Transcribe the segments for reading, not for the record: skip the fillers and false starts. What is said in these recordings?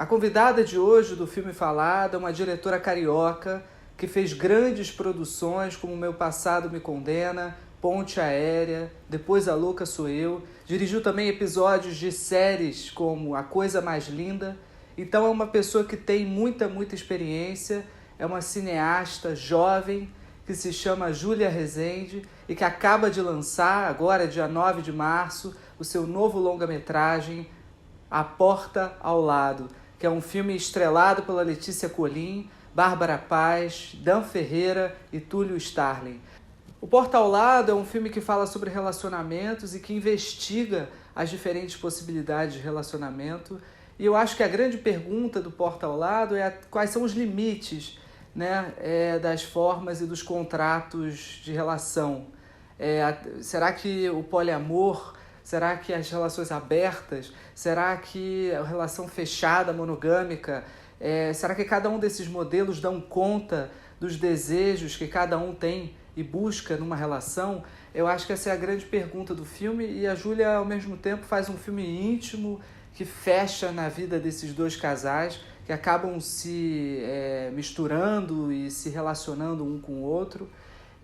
A convidada de hoje do Filme Falado é uma diretora carioca que fez grandes produções como Meu Passado Me Condena, Ponte Aérea, Depois a Louca Sou Eu. Dirigiu também episódios de séries como A Coisa Mais Linda. Então é uma pessoa que tem muita experiência, é uma cineasta jovem que se chama Júlia Rezende e que acaba de lançar, agora dia 9 de março, o seu novo longa-metragem A Porta ao Lado, que é um filme estrelado pela Letícia Colin, Bárbara Paz, Dan Ferreira e Túlio Starling. O Porta ao Lado é um filme que fala sobre relacionamentos e que investiga as diferentes possibilidades de relacionamento. E eu acho que a grande pergunta do Porta ao Lado é quais são os limites, né, das formas e dos contratos de relação. Será que o poliamor, será que as relações abertas, será que a relação fechada, monogâmica, será que cada um desses modelos dão conta dos desejos que cada um tem e busca numa relação? Eu acho que essa é a grande pergunta do filme, e a Júlia, ao mesmo tempo, faz um filme íntimo que fecha na vida desses dois casais que acabam se misturando e se relacionando um com o outro.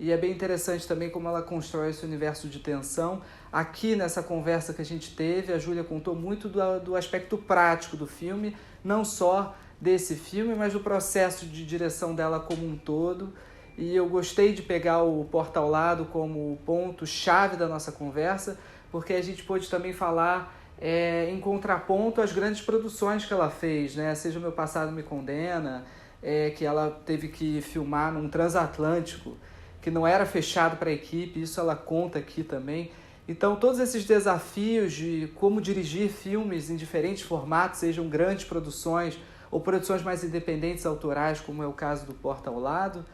E é bem interessante também como ela constrói esse universo de tensão. Aqui nessa conversa que a gente teve, a Júlia contou muito do aspecto prático do filme, não só desse filme, mas do processo de direção dela como um todo. E eu gostei de pegar o Porta ao Lado como ponto-chave da nossa conversa, porque a gente pôde também falar em contraponto às grandes produções que ela fez, né? Seja o Meu Passado Me Condena, que ela teve que filmar num transatlântico, que não era fechado para a equipe, isso ela conta aqui também. Então, todos esses desafios de como dirigir filmes em diferentes formatos, sejam grandes produções ou produções mais independentes, autorais, como é o caso do Porta ao Lado,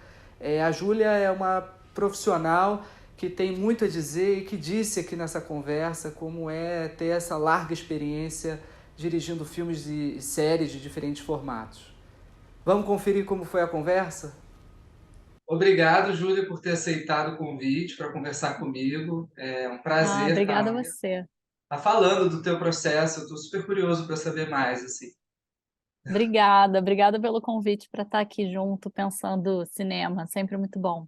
a Júlia é uma profissional que tem muito a dizer e que disse aqui nessa conversa como é ter essa larga experiência dirigindo filmes e séries de diferentes formatos. Vamos conferir como foi a conversa? Obrigado, Júlia, por ter aceitado o convite para conversar comigo. É um Ah, prazer obrigada estar a você. falando do teu processo. Eu estou super curioso para saber mais, assim. Obrigada pelo convite para estar aqui junto, pensando cinema, sempre muito bom.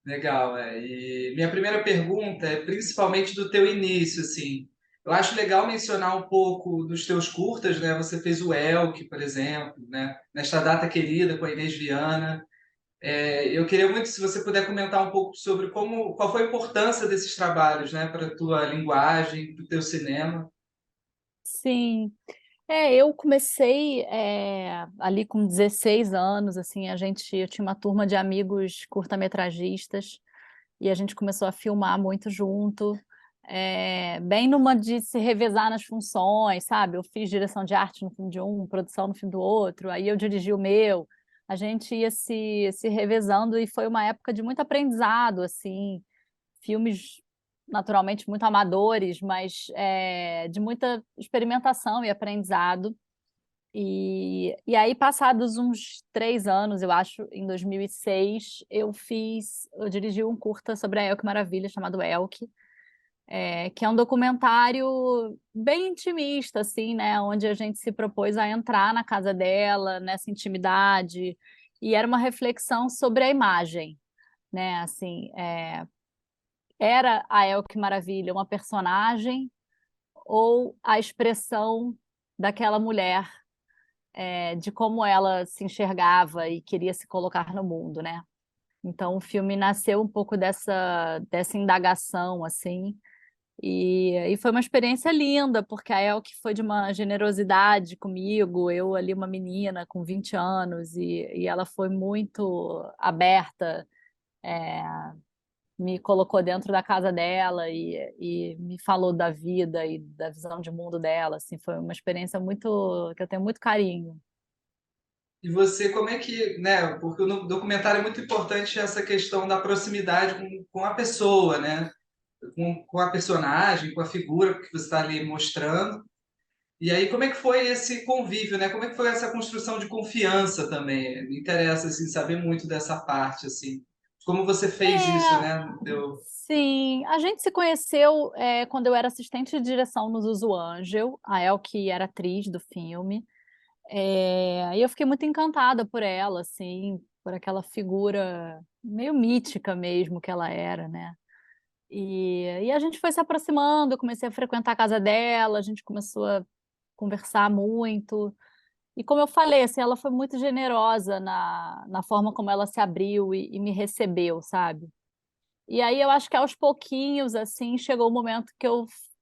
Legal, E minha primeira pergunta é principalmente do teu início, assim. Eu acho legal mencionar um pouco dos teus curtas, né? Você fez o Elk, por exemplo, né? Nesta Data Querida, com a Inês Viana. Eu queria muito se você puder comentar um pouco sobre qual foi a importância desses trabalhos, né? Para a tua linguagem, para o teu cinema. Sim, eu comecei ali com 16 anos, assim, eu tinha uma turma de amigos curta-metragistas e a gente começou a filmar muito junto, bem numa de se revezar nas funções, sabe? Eu fiz direção de arte no filme de um, produção no filme do outro, aí eu dirigi o meu, a gente ia se revezando e foi uma época de muito aprendizado, assim, filmes naturalmente muito amadores, mas de muita experimentação e aprendizado. E aí, passados uns 3 anos, eu acho, em 2006, eu dirigi um curta sobre a Elke Maravilha, chamado Elke, que é um documentário bem intimista, assim, né, onde a gente se propôs a entrar na casa dela, nessa intimidade, e era uma reflexão sobre a imagem, né, assim, era a Elke Maravilha uma personagem ou a expressão daquela mulher, de como ela se enxergava e queria se colocar no mundo, né? Então o filme nasceu um pouco dessa indagação, assim, e foi uma experiência linda, porque a Elke foi de uma generosidade comigo, eu ali uma menina com 20 anos, e ela foi muito aberta, é, me colocou dentro da casa dela e me falou da vida e da visão de mundo dela, assim, foi uma experiência muito que eu tenho muito carinho. E você, como é que, né? Porque no documentário é muito importante essa questão da proximidade com a pessoa, né? Com a personagem, com a figura que você está ali mostrando. E aí, como é que foi esse convívio, né? Como é que foi essa construção de confiança também? Me interessa, assim, saber muito dessa parte, assim. Como você fez isso, É, né? sim, a gente se conheceu quando eu era assistente de direção no Zuzu Angel, a Elke era atriz do filme, E eu fiquei muito encantada por ela, assim, por aquela figura meio mítica mesmo que ela era, né? E a gente foi se aproximando, eu comecei a frequentar a casa dela, a gente começou a conversar muito. E como eu falei, assim, ela foi muito generosa na forma como ela se abriu e me recebeu, sabe? E aí eu acho que aos pouquinhos, assim, chegou o momento que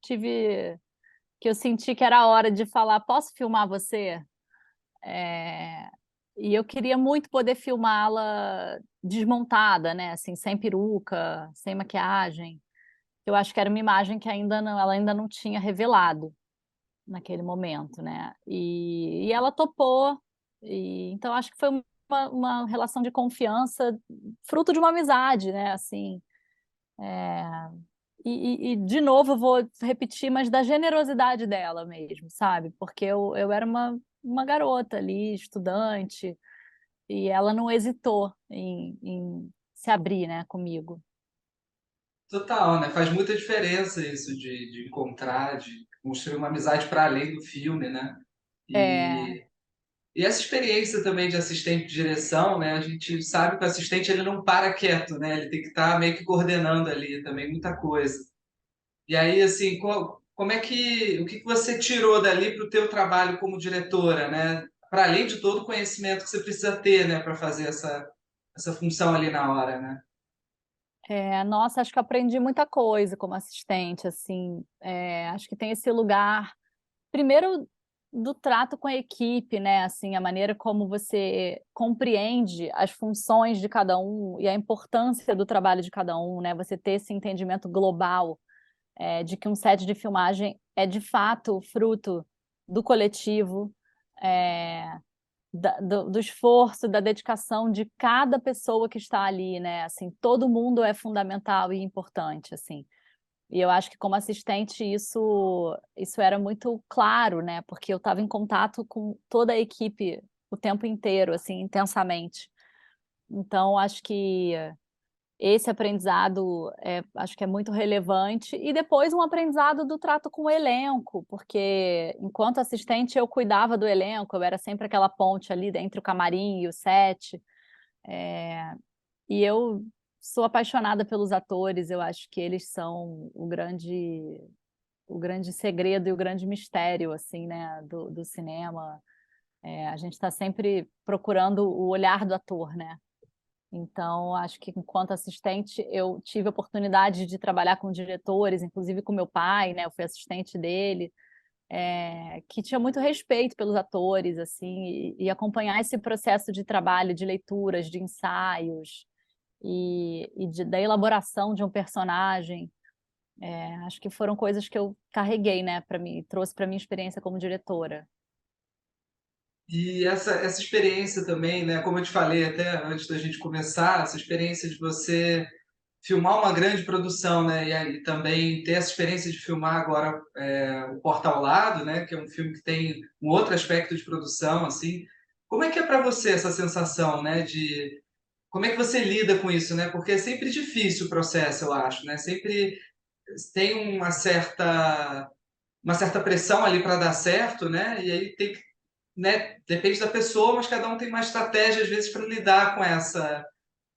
tive, que eu senti que era a hora de falar, posso filmar você? É, E eu queria muito poder filmá-la desmontada, né? Assim, sem peruca, sem maquiagem. Eu acho que era uma imagem que ela ainda não tinha revelado naquele momento, né? E ela topou. Então acho que foi uma relação de confiança, fruto de uma amizade, né? Assim, de novo eu vou repetir, mas da generosidade dela mesmo, sabe? Porque eu era uma garota ali, estudante, e ela não hesitou em se abrir, né, comigo. Total, né? Faz muita diferença isso de encontrar, de construir uma amizade para além do filme, né? É, E essa experiência também de assistente de direção, né? A gente sabe que o assistente ele não para quieto, né? Ele tem que estar meio que coordenando ali também muita coisa. E aí, assim, como é que, o que que você tirou dali para o teu trabalho como diretora, né? Para além de todo o conhecimento que você precisa ter, né, para fazer essa função ali na hora, né? Nossa, acho que eu aprendi muita coisa como assistente, assim, acho que tem esse lugar, primeiro do trato com a equipe, né, assim, a maneira como você compreende as funções de cada um e a importância do trabalho de cada um, né, você ter esse entendimento global, de que um set de filmagem é de fato fruto do coletivo, é, do esforço, da dedicação de cada pessoa que está ali, né? Assim, todo mundo é fundamental e importante, assim. E eu acho que como assistente isso era muito claro, né? Porque eu estava em contato com toda a equipe o tempo inteiro, assim, intensamente. Então, acho que esse aprendizado acho que é muito relevante. E depois um aprendizado do trato com o elenco, porque enquanto assistente eu cuidava do elenco, eu era sempre aquela ponte ali entre o camarim e o set. E eu sou apaixonada pelos atores, eu acho que eles são o grande segredo e o grande mistério, assim, né, do cinema. A gente está sempre procurando o olhar do ator, né? Então, acho que enquanto assistente, eu tive a oportunidade de trabalhar com diretores, inclusive com meu pai, né? Eu fui assistente dele, que tinha muito respeito pelos atores, assim, e acompanhar esse processo de trabalho, de leituras, de ensaios da elaboração de um personagem. Acho que foram coisas que eu carreguei, né, para mim, trouxe para minha experiência como diretora. E essa experiência também, né? Como eu te falei até antes da gente começar, essa experiência de você filmar uma grande produção, né? E aí também ter essa experiência de filmar agora o Porta ao Lado, né? Que é um filme que tem um outro aspecto de produção, assim. Como é que é para você essa sensação, né? De como é que você lida com isso, né? Porque é sempre difícil o processo, eu acho, né? Sempre tem uma certa pressão ali para dar certo, né? E aí tem que, né? Depende da pessoa, mas cada um tem uma estratégia às vezes para lidar com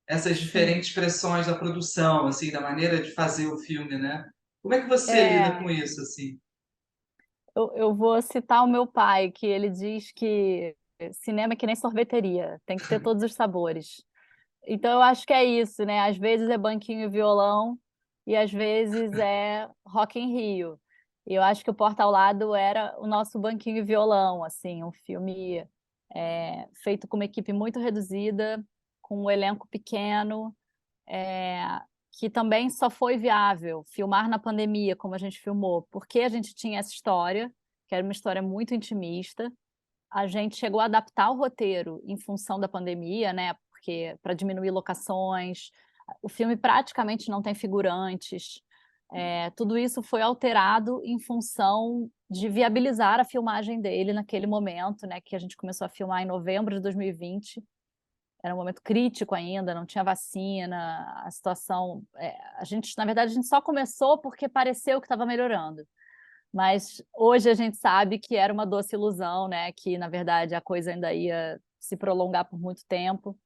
essas Sim. diferentes pressões da produção, assim, da maneira de fazer o filme, né? Como é que você lida É, com isso, assim? eu vou citar o meu pai, que ele diz que cinema é que nem sorveteria, tem que ter todos os sabores. Então eu acho que é isso, né? Às vezes é banquinho e violão e às vezes é Rock in Rio. E eu acho que o Porta ao Lado era o nosso banquinho e violão, assim, um filme feito com uma equipe muito reduzida, com um elenco pequeno, é, que também só foi viável filmar na pandemia, como a gente filmou, porque a gente tinha essa história, que era uma história muito intimista. A gente chegou a adaptar o roteiro em função da pandemia, né? Porque para diminuir locações, o filme praticamente não tem figurantes. Tudo isso foi alterado em função de viabilizar a filmagem dele naquele momento, né? Que a gente começou a filmar em novembro de 2020. Era um momento crítico ainda, não tinha vacina, a situação. A gente, na verdade, a gente só começou porque pareceu que estava melhorando. Mas hoje a gente sabe que era uma doce ilusão, né? Que, na verdade, a coisa ainda ia se prolongar por muito tempo.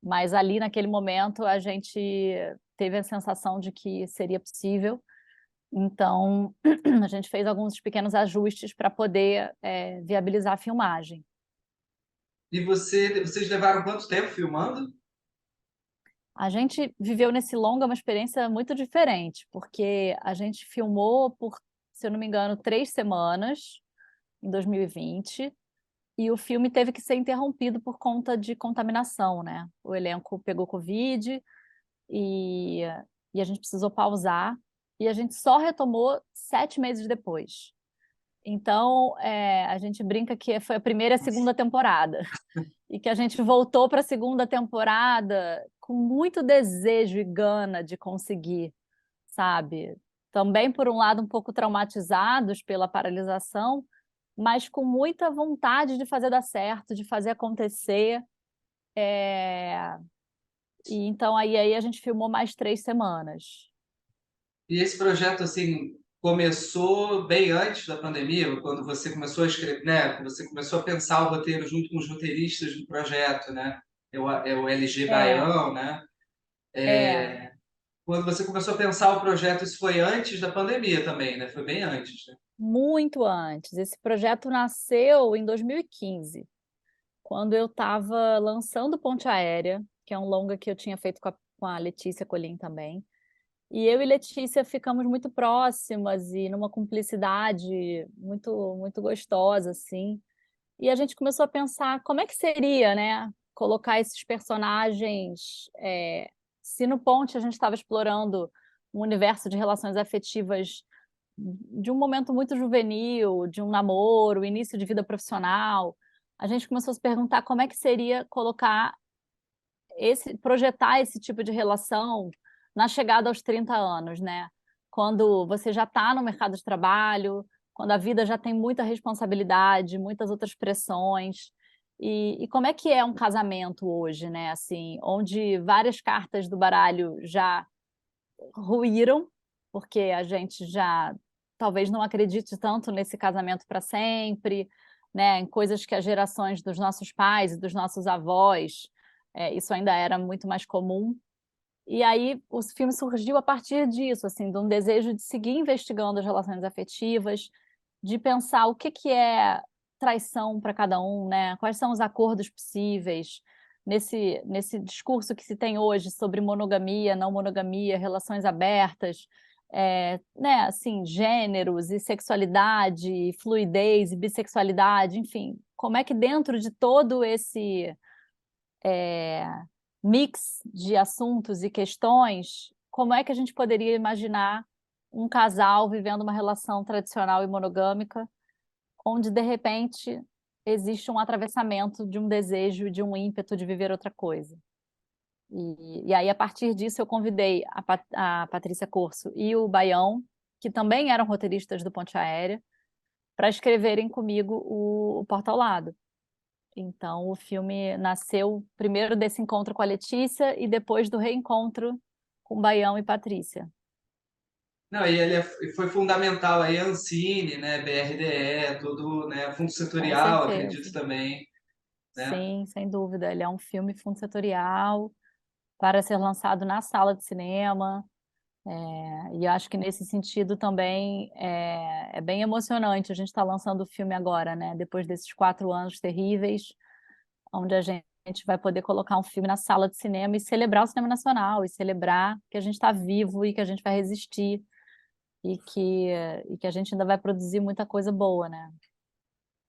Mas ali, naquele momento, a gente teve a sensação de que seria possível. Então, a gente fez alguns pequenos ajustes para poder viabilizar a filmagem. E vocês levaram quanto tempo filmando? A gente viveu nesse longa uma experiência muito diferente, porque a gente filmou por, se eu não me engano, 3 semanas em 2020, e o filme teve que ser interrompido por conta de contaminação, né? O elenco pegou Covid e, e a gente precisou pausar, e a gente só retomou 7 meses depois. Então, a gente brinca que foi a primeira e a segunda temporada, e que a gente voltou para a segunda temporada com muito desejo e gana de conseguir, sabe? Também, por um lado, um pouco traumatizados pela paralisação, mas com muita vontade de fazer dar certo, de fazer acontecer. É, E então aí a gente filmou mais 3 semanas. E esse projeto, assim, começou bem antes da pandemia, quando você começou a escrever, né? Você começou a pensar o roteiro junto com os roteiristas do projeto, né? É o LG É, Baião, né? é, Quando você começou a pensar o projeto, isso foi antes da pandemia também, né? Foi bem antes, né? muito antes. Esse projeto nasceu em 2015, quando eu estava lançando Ponte Aérea, que é um longa que eu tinha feito com a Letícia Colim também. E eu e Letícia ficamos muito próximas e numa cumplicidade muito muito gostosa, assim. E a gente começou a pensar como é que seria, né, colocar esses personagens. Se no Ponte a gente estava explorando um universo de relações afetivas de um momento muito juvenil, de um namoro, início de vida profissional, a gente começou a se perguntar como é que seria colocar projetar esse tipo de relação na chegada aos 30 anos, né? Quando você já está no mercado de trabalho, quando a vida já tem muita responsabilidade, muitas outras pressões. E como é que é um casamento hoje, né? Assim, onde várias cartas do baralho já ruíram, porque a gente já talvez não acredite tanto nesse casamento para sempre, né? Em coisas que as gerações dos nossos pais e dos nossos avós, isso ainda era muito mais comum. E aí o filme surgiu a partir disso, assim, de um desejo de seguir investigando as relações afetivas, de pensar o que que é traição para cada um, né? Quais são os acordos possíveis nesse discurso que se tem hoje sobre monogamia, não monogamia, relações abertas, né? Assim, gêneros e sexualidade, e fluidez e bissexualidade, enfim, como é que dentro de todo esse mix de assuntos e questões, como é que a gente poderia imaginar um casal vivendo uma relação tradicional e monogâmica, onde de repente existe um atravessamento de um desejo, de um ímpeto de viver outra coisa. E aí, a partir disso, eu convidei a Patrícia Corso e o Baião, que também eram roteiristas do Ponte Aérea, para escreverem comigo o Porta ao Lado. Então, o filme nasceu primeiro desse encontro com a Letícia e depois do reencontro com Baião e Patrícia. Não, e foi fundamental aí a Ancine, né? BRDE, todo, né? Fundo Com setorial, acredito certeza. também, né? Sim, sem dúvida. Ele é um filme fundo setorial para ser lançado na sala de cinema. E acho que nesse sentido também é bem emocionante. A gente está lançando o filme agora, né? Depois desses 4 anos terríveis, onde a gente vai poder colocar um filme na sala de cinema e celebrar o cinema nacional, e celebrar que a gente está vivo e que a gente vai resistir e que a gente ainda vai produzir muita coisa boa, né?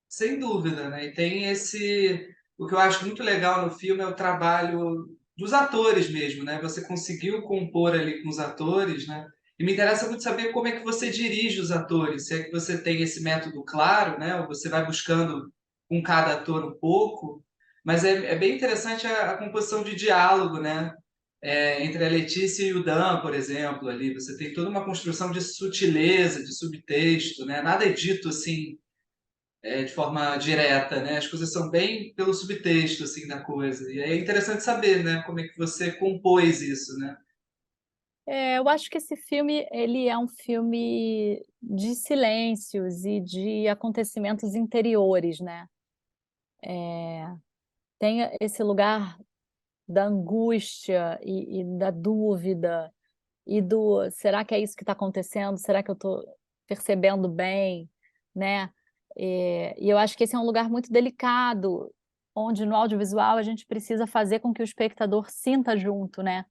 Sem dúvida, né? E tem esse. O que eu acho muito legal no filme é o trabalho dos atores mesmo, né? Você conseguiu compor ali com os atores, né? E me interessa muito saber como é que você dirige os atores. Se é que você tem esse método claro, né? Ou você vai buscando com cada ator um pouco. Mas é bem interessante a composição de diálogo, né? Entre a Letícia e o Dan, por exemplo, ali. Você tem toda uma construção de sutileza, de subtexto, né? Nada é dito assim de forma direta, né? As coisas são bem pelo subtexto assim da coisa. E é interessante saber, né, como é que você compôs isso, né? Eu acho que esse filme ele é um filme de silêncios e de acontecimentos interiores, né? Tem esse lugar da angústia e da dúvida e do será que é isso que está acontecendo? Será que eu estou percebendo bem, né? E eu acho que esse é um lugar muito delicado, onde no audiovisual a gente precisa fazer com que o espectador sinta junto, né?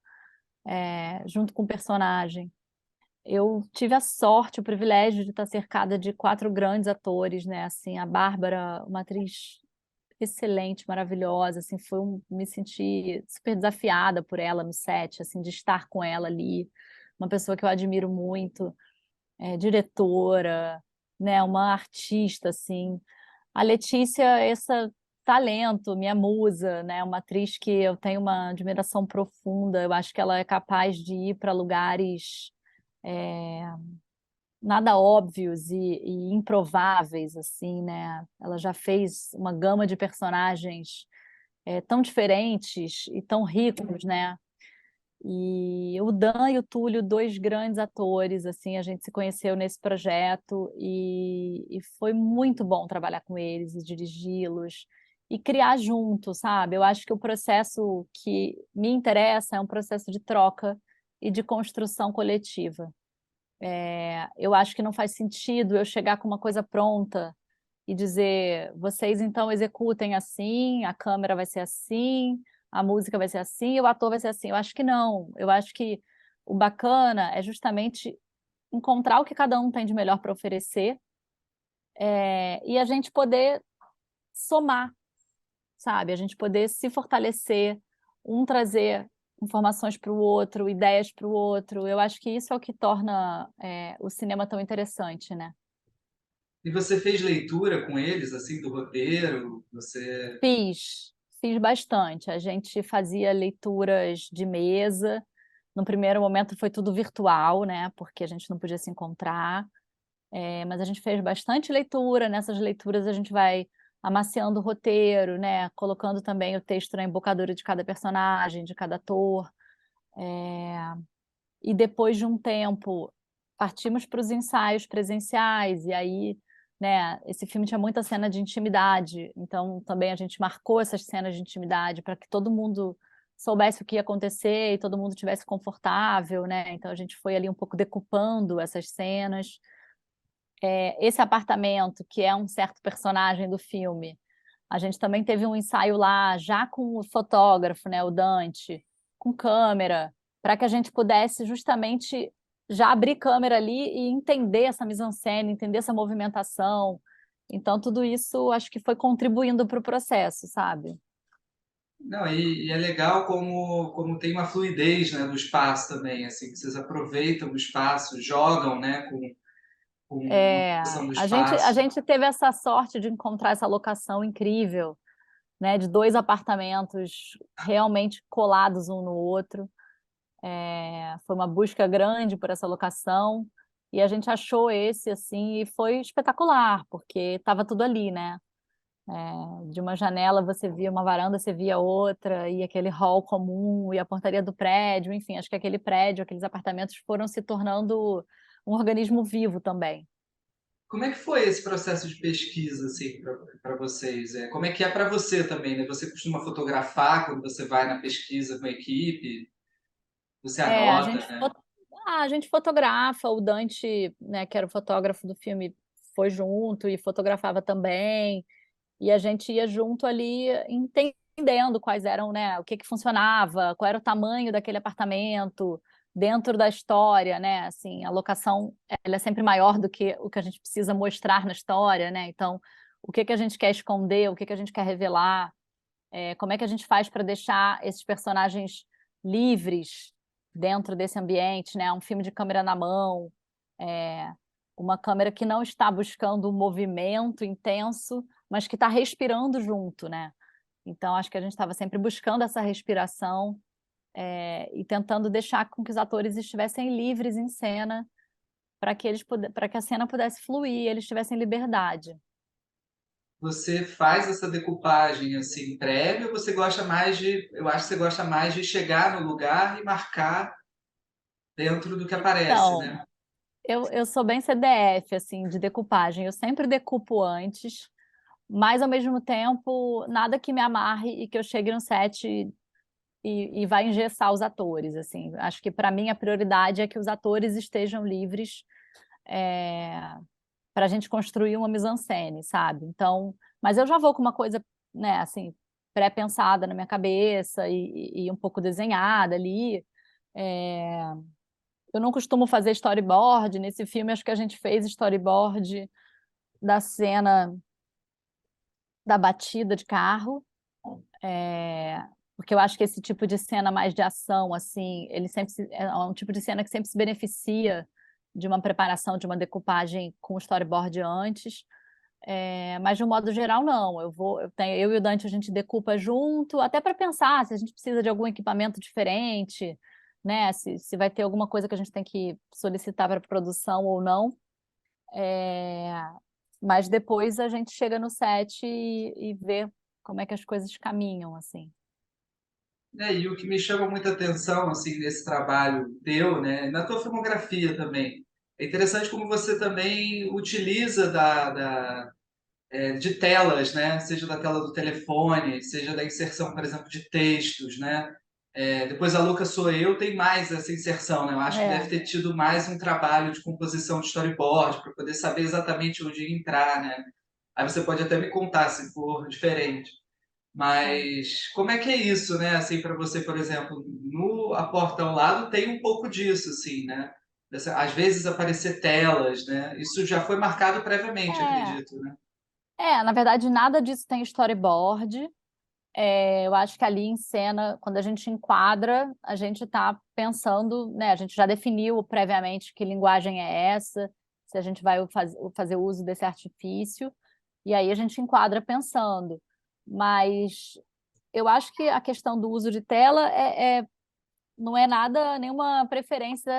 Junto com o personagem. Eu tive a sorte, o privilégio de estar cercada de quatro grandes atores, né? Assim, a Bárbara, uma atriz excelente, maravilhosa, assim, me senti super desafiada por ela no set, assim, de estar com ela ali, uma pessoa que eu admiro muito, diretora, né, uma artista, assim. A Letícia, esse talento, minha musa, né, uma atriz que eu tenho uma admiração profunda, eu acho que ela é capaz de ir para lugares nada óbvios e improváveis, assim, né? Ela já fez uma gama de personagens tão diferentes e tão ricos, né? E o Dan e o Túlio, dois grandes atores, assim, a gente se conheceu nesse projeto e foi muito bom trabalhar com eles e dirigi-los e criar junto, sabe? Eu acho que o processo que me interessa é um processo de troca e de construção coletiva. Eu acho que não faz sentido eu chegar com uma coisa pronta e dizer, vocês então executem assim, a câmera vai ser assim, a música vai ser assim, e o ator vai ser assim. Eu acho que não. Eu acho que o bacana é justamente encontrar o que cada um tem de melhor para oferecer, e a gente poder somar, sabe? A gente poder se fortalecer, um trazer informações para o outro, ideias para o outro. Eu acho que isso é o que torna, o cinema tão interessante, né? E você fez leitura com eles, assim, do roteiro? Você... Fiz bastante. A gente fazia leituras de mesa. No primeiro momento foi tudo virtual, né? Porque a gente não podia se encontrar. Mas a gente fez bastante leitura. Nessas leituras a gente vai amaciando o roteiro, né? Colocando também o texto na embocadura de cada personagem, de cada ator. E depois de um tempo partimos para os ensaios presenciais e aí, né, esse filme tinha muita cena de intimidade, então também a gente marcou essas cenas de intimidade para que todo mundo soubesse o que ia acontecer e todo mundo tivesse confortável, né? Então a gente foi ali um pouco decupando essas cenas. Esse apartamento, que é um certo personagem do filme, a gente também teve um ensaio lá, já com o fotógrafo, né, o Dante, com câmera, para que a gente pudesse justamente já abrir câmera ali e entender essa mise-en-scène, entender essa movimentação. Então, tudo isso acho que foi contribuindo para o processo, sabe? Não, e é legal como tem uma fluidez, né, do espaço também, assim, que vocês aproveitam o espaço, jogam, né, com a questão do A espaço. gente teve essa sorte de encontrar essa locação incrível, né, de dois apartamentos realmente colados um no outro. Foi uma busca grande por essa locação e a gente achou esse assim e foi espetacular porque estava tudo ali, né? De uma janela você via uma varanda, você via outra e aquele hall comum e a portaria do prédio, enfim, acho que aquele prédio, aqueles apartamentos foram se tornando um organismo vivo também. Como é que foi esse processo de pesquisa, assim, para vocês? Como é que é para você também, né? Você costuma fotografar quando você vai na pesquisa com a equipe? Você É, a anota, gente, né? a gente fotografa, o Dante, né, que era o fotógrafo do filme, foi junto e fotografava também. E a gente ia junto ali entendendo quais eram, né, o que que funcionava, qual era o tamanho daquele apartamento dentro da história, né? Assim, a locação ela é sempre maior do que o que a gente precisa mostrar na história, né? Então, o que que a gente quer esconder, o que que a gente quer revelar, como é que a gente faz para deixar esses personagens livres dentro desse ambiente, né? Um filme de câmera na mão, é, uma câmera que não está buscando um movimento intenso, mas que está respirando junto, né? Então, acho que a gente estava sempre buscando essa respiração, e tentando deixar com que os atores estivessem livres em cena para que a cena pudesse fluir, eles tivessem liberdade. Você faz essa decupagem assim prévia ou você gosta mais de, eu acho que você gosta mais de chegar no lugar e marcar dentro do que aparece, Então, né? eu sou bem CDF, assim, de decupagem. Eu sempre decupo antes, mas ao mesmo tempo, nada que me amarre e que eu chegue no set e vá engessar os atores, assim. Acho que para mim a prioridade é que os atores estejam livres para a gente construir uma mise-en-scène, sabe? Então, mas eu já vou com uma coisa, né, assim, pré-pensada na minha cabeça e um pouco desenhada ali. É, eu não costumo fazer storyboard. Nesse filme, acho que a gente fez storyboard da cena da batida de carro, porque eu acho que esse tipo de cena mais de ação, assim, ele sempre é um tipo de cena que sempre se beneficia de uma preparação, de uma decupagem com o storyboard antes. Mas de um modo geral, não. Eu e o Dante a gente decupa junto, até para pensar se a gente precisa de algum equipamento diferente, né? Se vai ter alguma coisa que a gente tem que solicitar para produção ou não. É, mas depois a gente chega no set e vê como é que as coisas caminham, assim. E o que me chama muita atenção assim nesse trabalho teu, né, na tua filmografia também, é interessante como você também utiliza de telas, né, seja da tela do telefone, seja da inserção, por exemplo, de textos, né. Depois a Louca Sou Eu tem mais essa inserção, né? Eu acho que deve É, ter tido mais um trabalho de composição de storyboard para poder saber exatamente onde entrar, né? Aí você pode até me contar se for diferente. é. Mas como é que é isso, né? Assim, para você, por exemplo, no A Porta ao Lado tem um pouco disso, assim, né? Às vezes aparecer telas, né? Isso já foi marcado previamente, acredito, né? Na verdade, nada disso tem storyboard. Eu acho que ali em cena, quando a gente enquadra, a gente está pensando, né? A gente já definiu previamente que linguagem é essa, se a gente vai fazer uso desse artifício, e aí a gente enquadra pensando. Mas eu acho que a questão do uso de tela não é nada, nenhuma preferência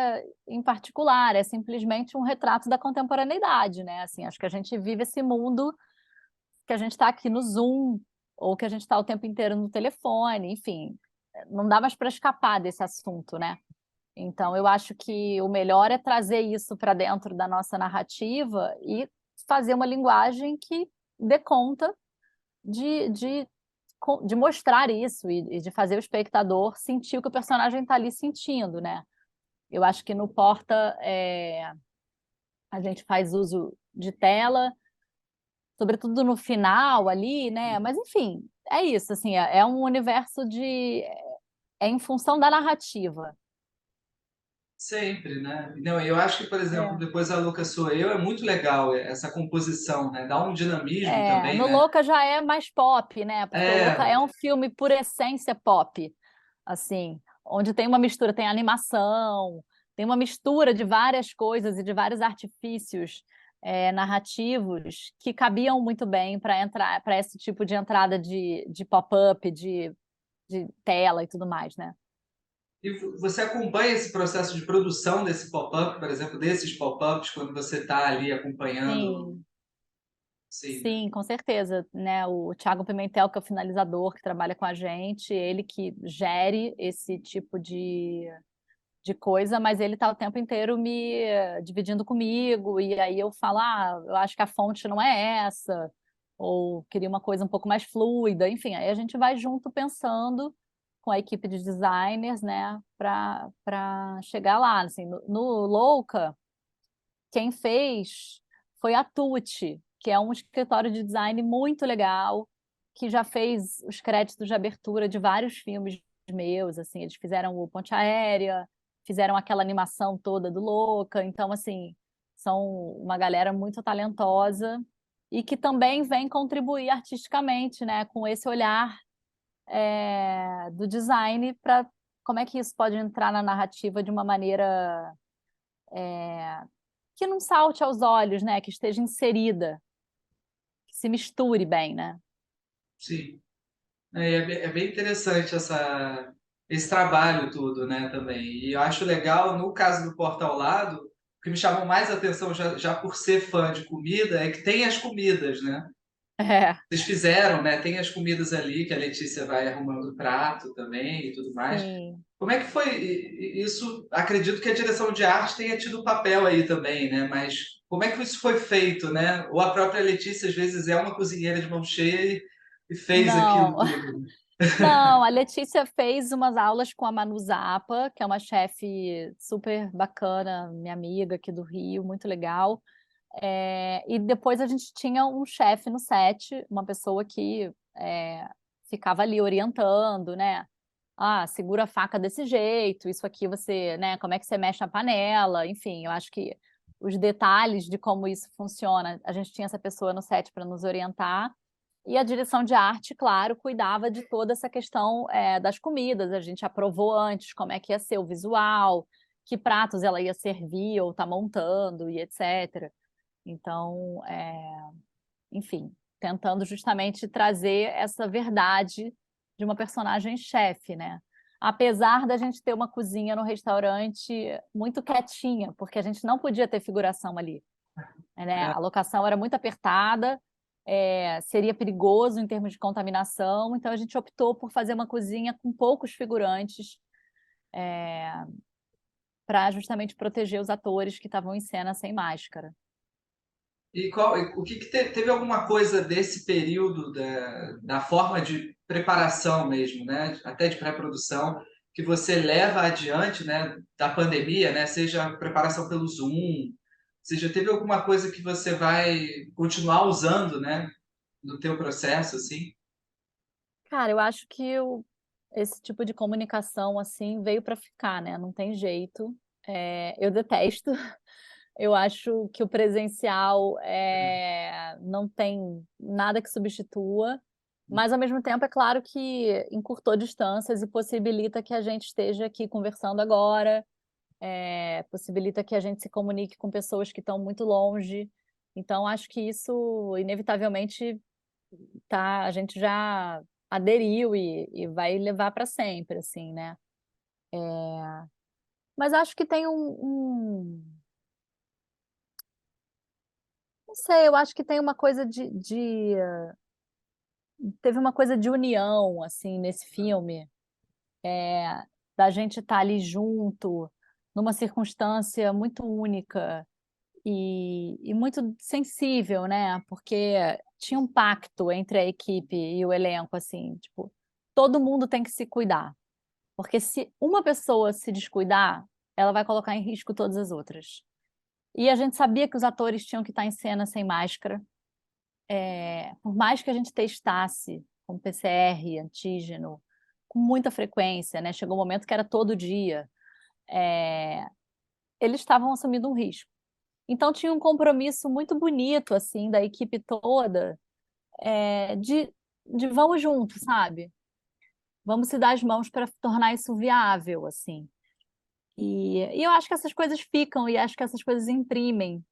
em particular, é simplesmente um retrato da contemporaneidade, né? Assim, acho que a gente vive esse mundo que a gente está aqui no Zoom, ou que a gente está o tempo inteiro no telefone, enfim, não dá mais para escapar desse assunto, né? Então, eu acho que o melhor é trazer isso para dentro da nossa narrativa e fazer uma linguagem que dê conta de, de, de mostrar isso e de fazer o espectador sentir o que o personagem está ali sentindo, né? Eu acho que no Porta a gente faz uso de tela, sobretudo no final ali, né? Mas enfim, é isso, assim, é um universo é em função da narrativa. Sempre, né? Não, eu acho que, por exemplo, É. depois a Louca Sou Eu é muito legal essa composição, né? Dá um dinamismo também, No né? Louca já é mais pop, né? Porque o Louca É, é um filme por essência pop, assim, onde tem uma mistura, tem animação, tem uma mistura de várias coisas e de vários artifícios narrativos que cabiam muito bem para entrar para esse tipo de entrada de pop-up, de tela e tudo mais, né? e você acompanha esse processo de produção desse pop-up, por exemplo, desses pop-ups, quando você está ali acompanhando, Sim, sim, né? sim, com certeza, né? O Thiago Pimentel, que é o finalizador que trabalha com a gente, ele que gere esse tipo de coisa, mas ele está o tempo inteiro me dividindo comigo, e aí eu falo, eu acho que a fonte não é essa, ou queria uma coisa um pouco mais fluida, enfim, aí a gente vai junto pensando com a equipe de designers, né, para chegar lá, assim, no Louca, quem fez foi a Tucci, que é um escritório de design muito legal, que já fez os créditos de abertura de vários filmes meus, assim, eles fizeram o Ponte Aérea, fizeram aquela animação toda do Louca, então, assim, são uma galera muito talentosa e que também vem contribuir artisticamente, né, com esse olhar do design para como é que isso pode entrar na narrativa de uma maneira que não salte aos olhos, né? Que esteja inserida, que se misture bem, né? Sim. É bem interessante esse trabalho todo, né, também. E eu acho legal, no caso do Porta ao Lado, o que me chamou mais atenção, já por ser fã de comida, é que tem as comidas, né? É, Vocês fizeram, né? Tem as comidas ali que a Letícia vai arrumando o prato também e tudo mais. sim. Como é que foi isso? Acredito que a direção de arte tenha tido papel aí também, né? Mas como é que isso foi feito, né? Ou a própria Letícia às vezes é uma cozinheira de mão cheia e fez aquilo Não, tudo. não, a Letícia fez umas aulas com a Manu Zappa, que é uma chefe super bacana, minha amiga aqui do Rio, muito legal. E depois a gente tinha um chefe no set, uma pessoa que ficava ali orientando, né? Ah, segura a faca desse jeito, isso aqui você, né? Como é que você mexe a panela? Enfim, eu acho que os detalhes de como isso funciona, a gente tinha essa pessoa no set para nos orientar. E a direção de arte, claro, cuidava de toda essa questão das comidas. A gente aprovou antes como é que ia ser o visual, que pratos ela ia servir ou tá montando e etc. Então, enfim, tentando justamente trazer essa verdade de uma personagem chefe, né? Apesar da gente ter uma cozinha no restaurante muito quietinha, porque a gente não podia ter figuração ali, né? A locação era muito apertada, seria perigoso em termos de contaminação, então a gente optou por fazer uma cozinha com poucos figurantes, para justamente proteger os atores que estavam em cena sem máscara. O que teve alguma coisa desse período da forma de preparação mesmo, né? Até de pré-produção, que você leva adiante, né? Da pandemia, né? Seja a preparação pelo Zoom, seja teve alguma coisa que você vai continuar usando, né? No teu processo, assim? Cara, eu acho que esse tipo de comunicação assim veio para ficar, né? Não tem jeito. Eu detesto. Eu acho que o presencial não tem nada que substitua, mas ao mesmo tempo é claro que encurtou distâncias e possibilita que a gente esteja aqui conversando agora, possibilita que a gente se comunique com pessoas que estão muito longe. Então acho que isso inevitavelmente tá, a gente já aderiu e vai levar para sempre, assim, né? Mas acho que tem não sei, eu acho que tem uma coisa teve uma coisa de união, assim, nesse filme, da gente estar ali junto, numa circunstância muito única e muito sensível, né? Porque tinha um pacto entre a equipe e o elenco, assim, tipo, todo mundo tem que se cuidar. Porque se uma pessoa se descuidar, ela vai colocar em risco todas as outras. E a gente sabia que os atores tinham que estar em cena sem máscara. Por mais que a gente testasse com PCR, antígeno, com muita frequência, né? Chegou um momento que era todo dia. Eles estavam assumindo um risco. Então tinha um compromisso muito bonito assim da equipe toda, de vamos juntos, sabe? Vamos se dar as mãos para tornar isso viável, assim. E eu acho que essas coisas ficam, e acho que essas coisas imprimem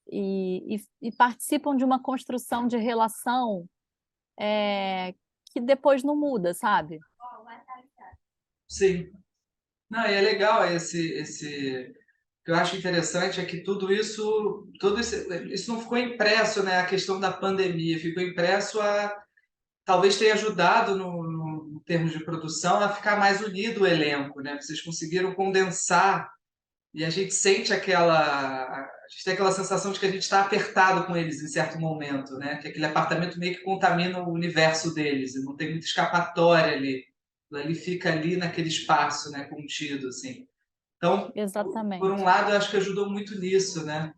e participam de uma construção de relação que depois não muda, sabe? Sim. Não, e é legal o que eu acho interessante é que tudo isso não ficou impresso, né? A questão da pandemia, ficou impresso talvez tenha ajudado no termos de produção a ficar mais unido o elenco, né? Vocês conseguiram condensar e a gente sente a gente tem aquela sensação de que a gente está apertado com eles em certo momento, né? Que aquele apartamento meio que contamina o universo deles e não tem muita escapatória ali. Ali fica ali naquele espaço, né? Contido, assim. Então, por um Exatamente. lado, eu acho que ajudou muito nisso, né?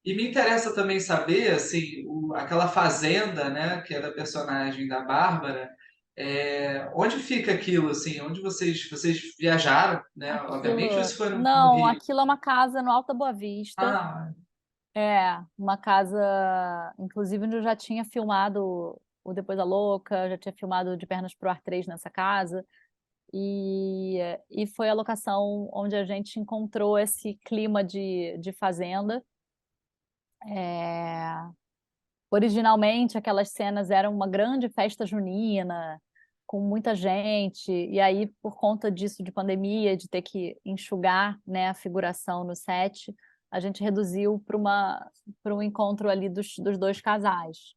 E me interessa também saber, assim, aquela fazenda, né, que é da personagem da Bárbara, onde fica aquilo, assim, onde vocês viajaram, né, obviamente, ou Aquilo, isso foi no não, Rio? aquilo é uma casa no Alta Boa Vista. Ah, Uma casa, inclusive, onde eu já tinha filmado o Depois da Louca, já tinha filmado De Pernas pro Ar 3 nessa casa. E foi a locação onde a gente encontrou esse clima de fazenda. É, Originalmente, aquelas cenas eram uma grande festa junina, com muita gente, e aí, por conta disso, de pandemia, de ter que enxugar, né, a figuração no set, a gente reduziu para um encontro ali dos dois casais.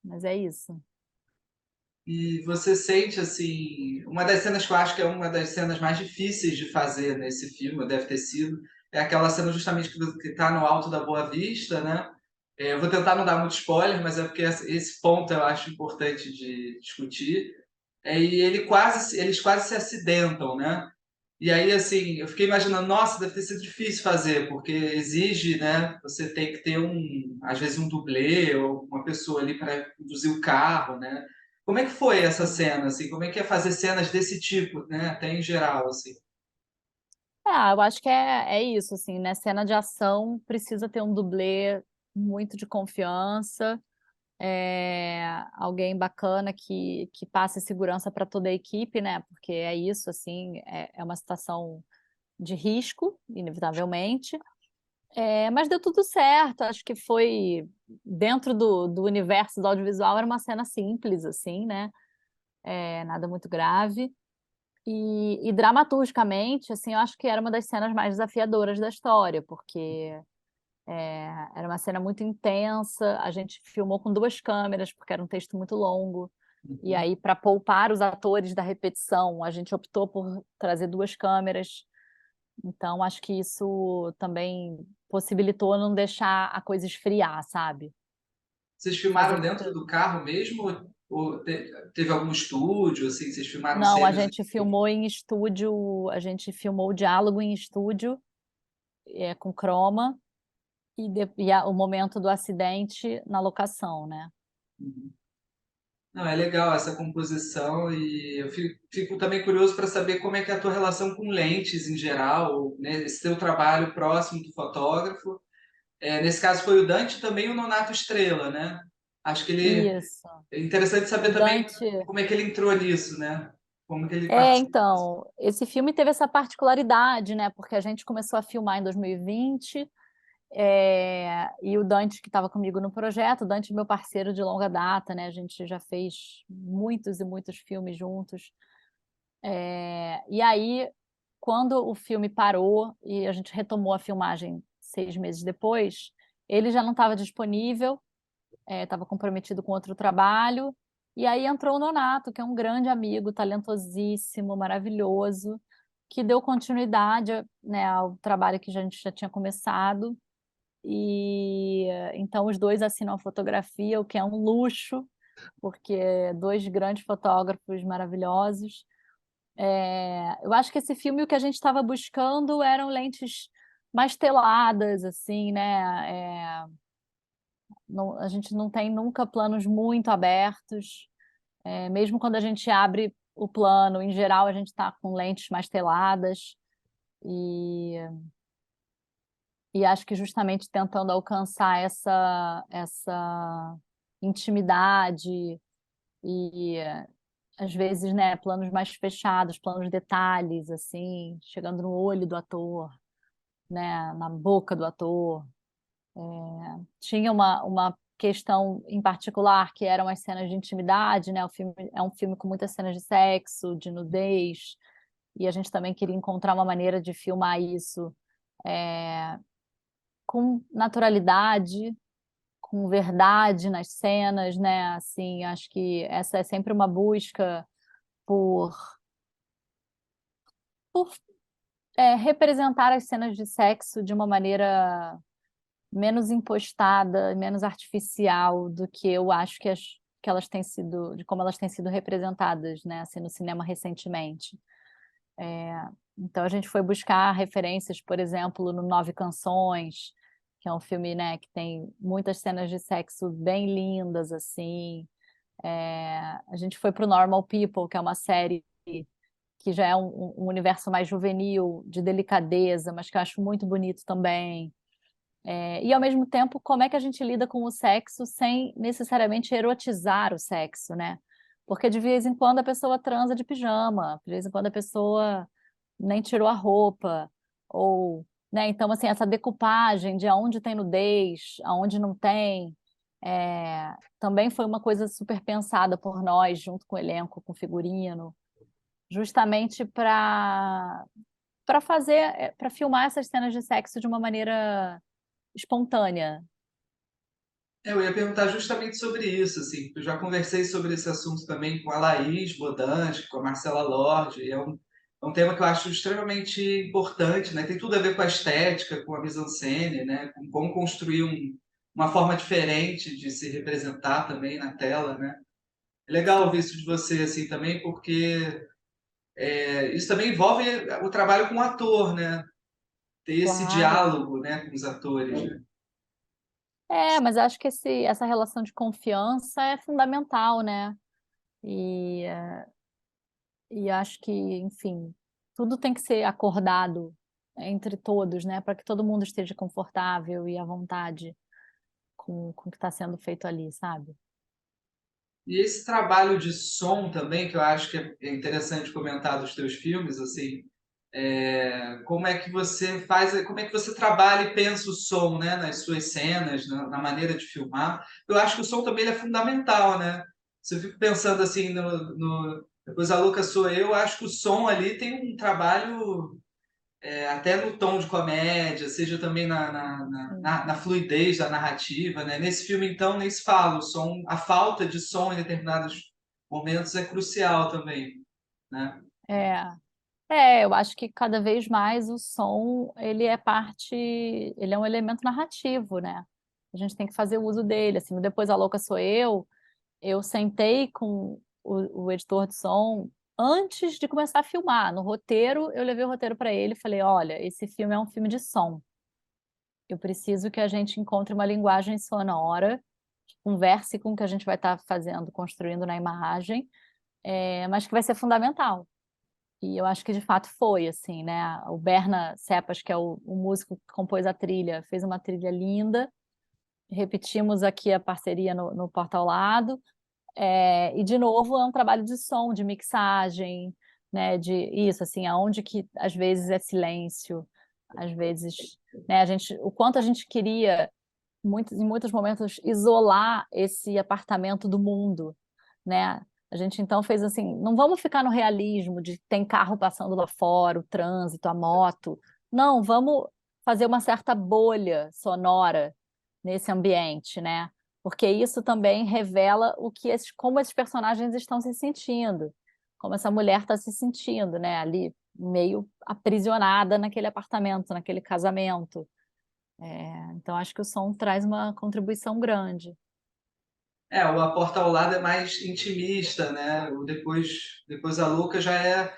Mas é isso. E você sente, assim, uma das cenas que eu acho que é uma das cenas mais difíceis de fazer nesse filme, deve ter sido, é aquela cena justamente que está no alto da Boa Vista, né? Eu vou tentar não dar muito spoiler, mas é porque esse ponto eu acho importante de discutir. E eles quase se acidentam, né? E aí, assim, eu fiquei imaginando, nossa, deve ter sido difícil fazer, porque exige, né? Você tem que ter às vezes um dublê ou uma pessoa ali para conduzir o carro, né? Como é que foi essa cena, assim? Como é que é fazer cenas desse tipo, né? Até em geral, assim. Eu acho que é isso, assim, né? Cena de ação precisa ter um dublê muito de confiança, alguém bacana que passe segurança para toda a equipe, né? Porque é isso, assim, é uma situação de risco, inevitavelmente. Mas deu tudo certo, acho que foi dentro do universo do audiovisual, era uma cena simples, assim, né? Nada muito grave. E dramaturgicamente, assim, eu acho que era uma das cenas mais desafiadoras da história, porque era uma cena muito intensa, a gente filmou com duas câmeras, porque era um texto muito longo, e Uhum. aí, para poupar os atores da repetição, a gente optou por trazer duas câmeras, então acho que isso também possibilitou não deixar a coisa esfriar, sabe? Vocês Fazer filmaram dentro muita. do carro mesmo? Ou teve algum estúdio, assim, vocês filmaram Não, a cenas? gente filmou em estúdio, a gente filmou o diálogo em estúdio, com croma, o momento do acidente na locação, né? Uhum. Não, é legal essa composição e eu fico também curioso para saber como é que é a tua relação com lentes em geral, né? Esse teu trabalho próximo do fotógrafo. Nesse caso foi o Dante e também o Nonato Estrela, né? Acho que ele Isso. é interessante O saber também Dante. como é que ele entrou nisso, né? Como que ele participou. Então, esse filme teve essa particularidade, né? Porque a gente começou a filmar em 2020, e o Dante, que estava comigo no projeto, o Dante é meu parceiro de longa data, né? A gente já fez muitos e muitos filmes juntos. E aí, quando o filme parou e a gente retomou a filmagem 6 meses depois, ele já não estava disponível, estava comprometido com outro trabalho. E aí entrou o Nonato, que é um grande amigo, talentosíssimo, maravilhoso, que deu continuidade, né, ao trabalho que a gente já tinha começado. E então os dois assinam a fotografia, o que é um luxo, porque dois grandes fotógrafos maravilhosos. Eu acho que esse filme, o que a gente estava buscando eram lentes mais teladas, assim, né? A gente não tem nunca planos muito abertos. Mesmo quando a gente abre o plano, em geral, a gente está com lentes mais teladas. E, e acho que justamente tentando alcançar essa intimidade e às vezes, né, planos mais fechados, planos de detalhes, assim, chegando no olho do ator, né, na boca do ator. Tinha uma questão em particular que eram as cenas de intimidade, né? O filme é um filme com muitas cenas de sexo, de nudez, e a gente também queria encontrar uma maneira de filmar isso é, com naturalidade, com verdade nas cenas, né? Assim, acho que essa é sempre uma busca por, por representar as cenas de sexo de uma maneira menos impostada, menos artificial do que eu acho que elas têm sido, de como elas têm sido representadas, né, assim, no cinema recentemente. Então a gente foi buscar referências, por exemplo, no Nove Canções, que é um filme, né, que tem muitas cenas de sexo bem lindas, assim. A gente foi para o Normal People, que é uma série que já é um universo mais juvenil, de delicadeza, mas que eu acho muito bonito também. E, ao mesmo tempo, como é que a gente lida com o sexo sem necessariamente erotizar o sexo, né? Porque de vez em quando a pessoa transa de pijama, de vez em quando a pessoa nem tirou a roupa, ou, né? Então, assim, essa decupagem de aonde tem nudez, aonde não tem, também foi uma coisa super pensada por nós, junto com o elenco, com o figurino, justamente para filmar essas cenas de sexo de uma maneira espontânea. Eu ia perguntar justamente sobre isso, assim, porque eu já conversei sobre esse assunto também com a Laís Bodansky, com a Marcela Lorde, e é um tema que eu acho extremamente importante, né? Tem tudo a ver com a estética, com a mise-en-scène, né? Com como construir uma forma diferente de se representar também na tela, né? É legal ouvir Sim, isso de você, assim, também, porque isso também envolve o trabalho com o ator, né? Ter esse claro. diálogo, né, com os atores, né? Mas acho que essa relação de confiança é fundamental, né? E, e acho que, enfim, tudo tem que ser acordado entre todos, né? Para que todo mundo esteja confortável e à vontade com o que está sendo feito ali, sabe? E esse trabalho de som também, que eu acho que é interessante comentar dos teus filmes, assim, como é que você faz, como é que você trabalha e pensa o som, né, nas suas cenas, na maneira de filmar. Eu acho que o som também ele é fundamental, né? Se eu fico pensando assim depois a Louca Sou Eu, acho que o som ali tem um trabalho até no tom de comédia, seja também Sim. na fluidez da narrativa, né? Nesse filme, então, nem se fala, a falta de som em determinados momentos é crucial também, né? É, eu acho que cada vez mais o som, ele é um elemento narrativo, né? A gente tem que fazer uso dele, assim, depois a louca sou eu sentei com o editor de som antes de começar a filmar. No roteiro, eu levei o roteiro para ele e falei, olha, esse filme é um filme de som. Eu preciso que a gente encontre uma linguagem sonora que converse com o que a gente vai estar fazendo, construindo na imagem, mas que vai ser fundamental. E eu acho que de fato foi, assim, né? O Berna Cepas, que é o músico que compôs a trilha, fez uma trilha linda. Repetimos aqui a parceria no Porta ao Lado. E, de novo, é um trabalho de som, de mixagem, né? De isso, assim, aonde que às vezes é silêncio, às vezes, né? O quanto a gente queria, em muitos momentos, isolar esse apartamento do mundo, né? A gente então fez assim, não vamos ficar no realismo de tem carro passando lá fora, o trânsito, a moto. Não, vamos fazer uma certa bolha sonora nesse ambiente, né? Porque isso também revela como esses personagens estão se sentindo, como essa mulher está se sentindo, né? Ali meio aprisionada naquele apartamento, naquele casamento. Então acho que o som traz uma contribuição grande. O A Porta ao Lado é mais intimista, né? Depois a Louca já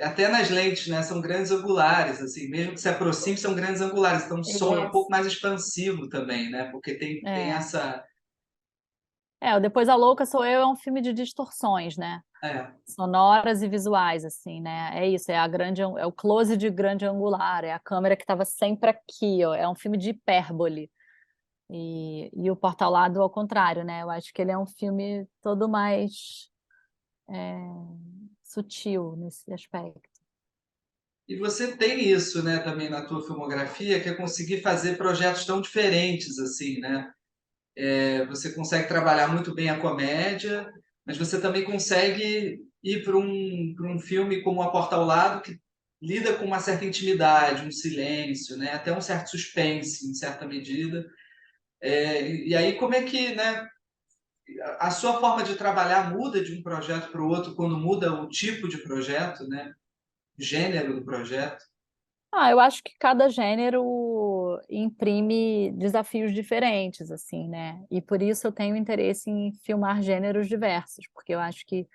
até nas lentes, né? São grandes angulares, assim, mesmo que se aproxime, são grandes angulares. Então o som é um pouco Isso. mais expansivo também, né? Porque tem É. essa. O Depois a Louca Sou Eu é um filme de distorções, né? É, Sonoras e visuais, assim, né? É isso, é o close de grande angular, é a câmera que estava sempre aqui, ó. É um filme de hipérbole. E o Porta ao Lado, ao contrário, né? Eu acho que ele é um filme todo mais é, sutil nesse aspecto. e você tem isso, né, também na tua filmografia, que é conseguir fazer projetos tão diferentes, assim, né? Você consegue trabalhar muito bem a comédia, mas você também consegue ir para um filme como A Porta ao Lado, que lida com uma certa intimidade, um silêncio, né? Até um certo suspense, em certa medida. E aí, como é que, né, a sua forma de trabalhar muda de um projeto para o outro quando muda o tipo de projeto, né? Gênero do projeto? Eu acho que cada gênero imprime desafios diferentes, assim, né? E por isso eu tenho interesse em filmar gêneros diversos, porque eu acho que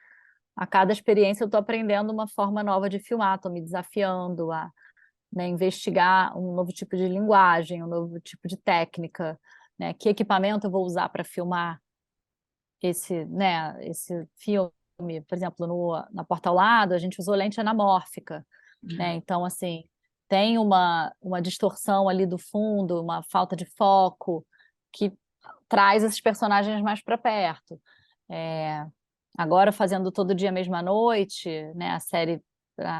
a cada experiência eu estou aprendendo uma forma nova de filmar, estou me desafiando a, né, investigar um novo tipo de linguagem, um novo tipo de técnica, né? Que equipamento eu vou usar para filmar esse filme? Por exemplo, na Porta ao Lado, a gente usou lente anamórfica, né? Então, assim, tem uma distorção ali do fundo, uma falta de foco que traz esses personagens mais para perto. É, Agora, fazendo Todo Dia, Mesma Noite, né, a série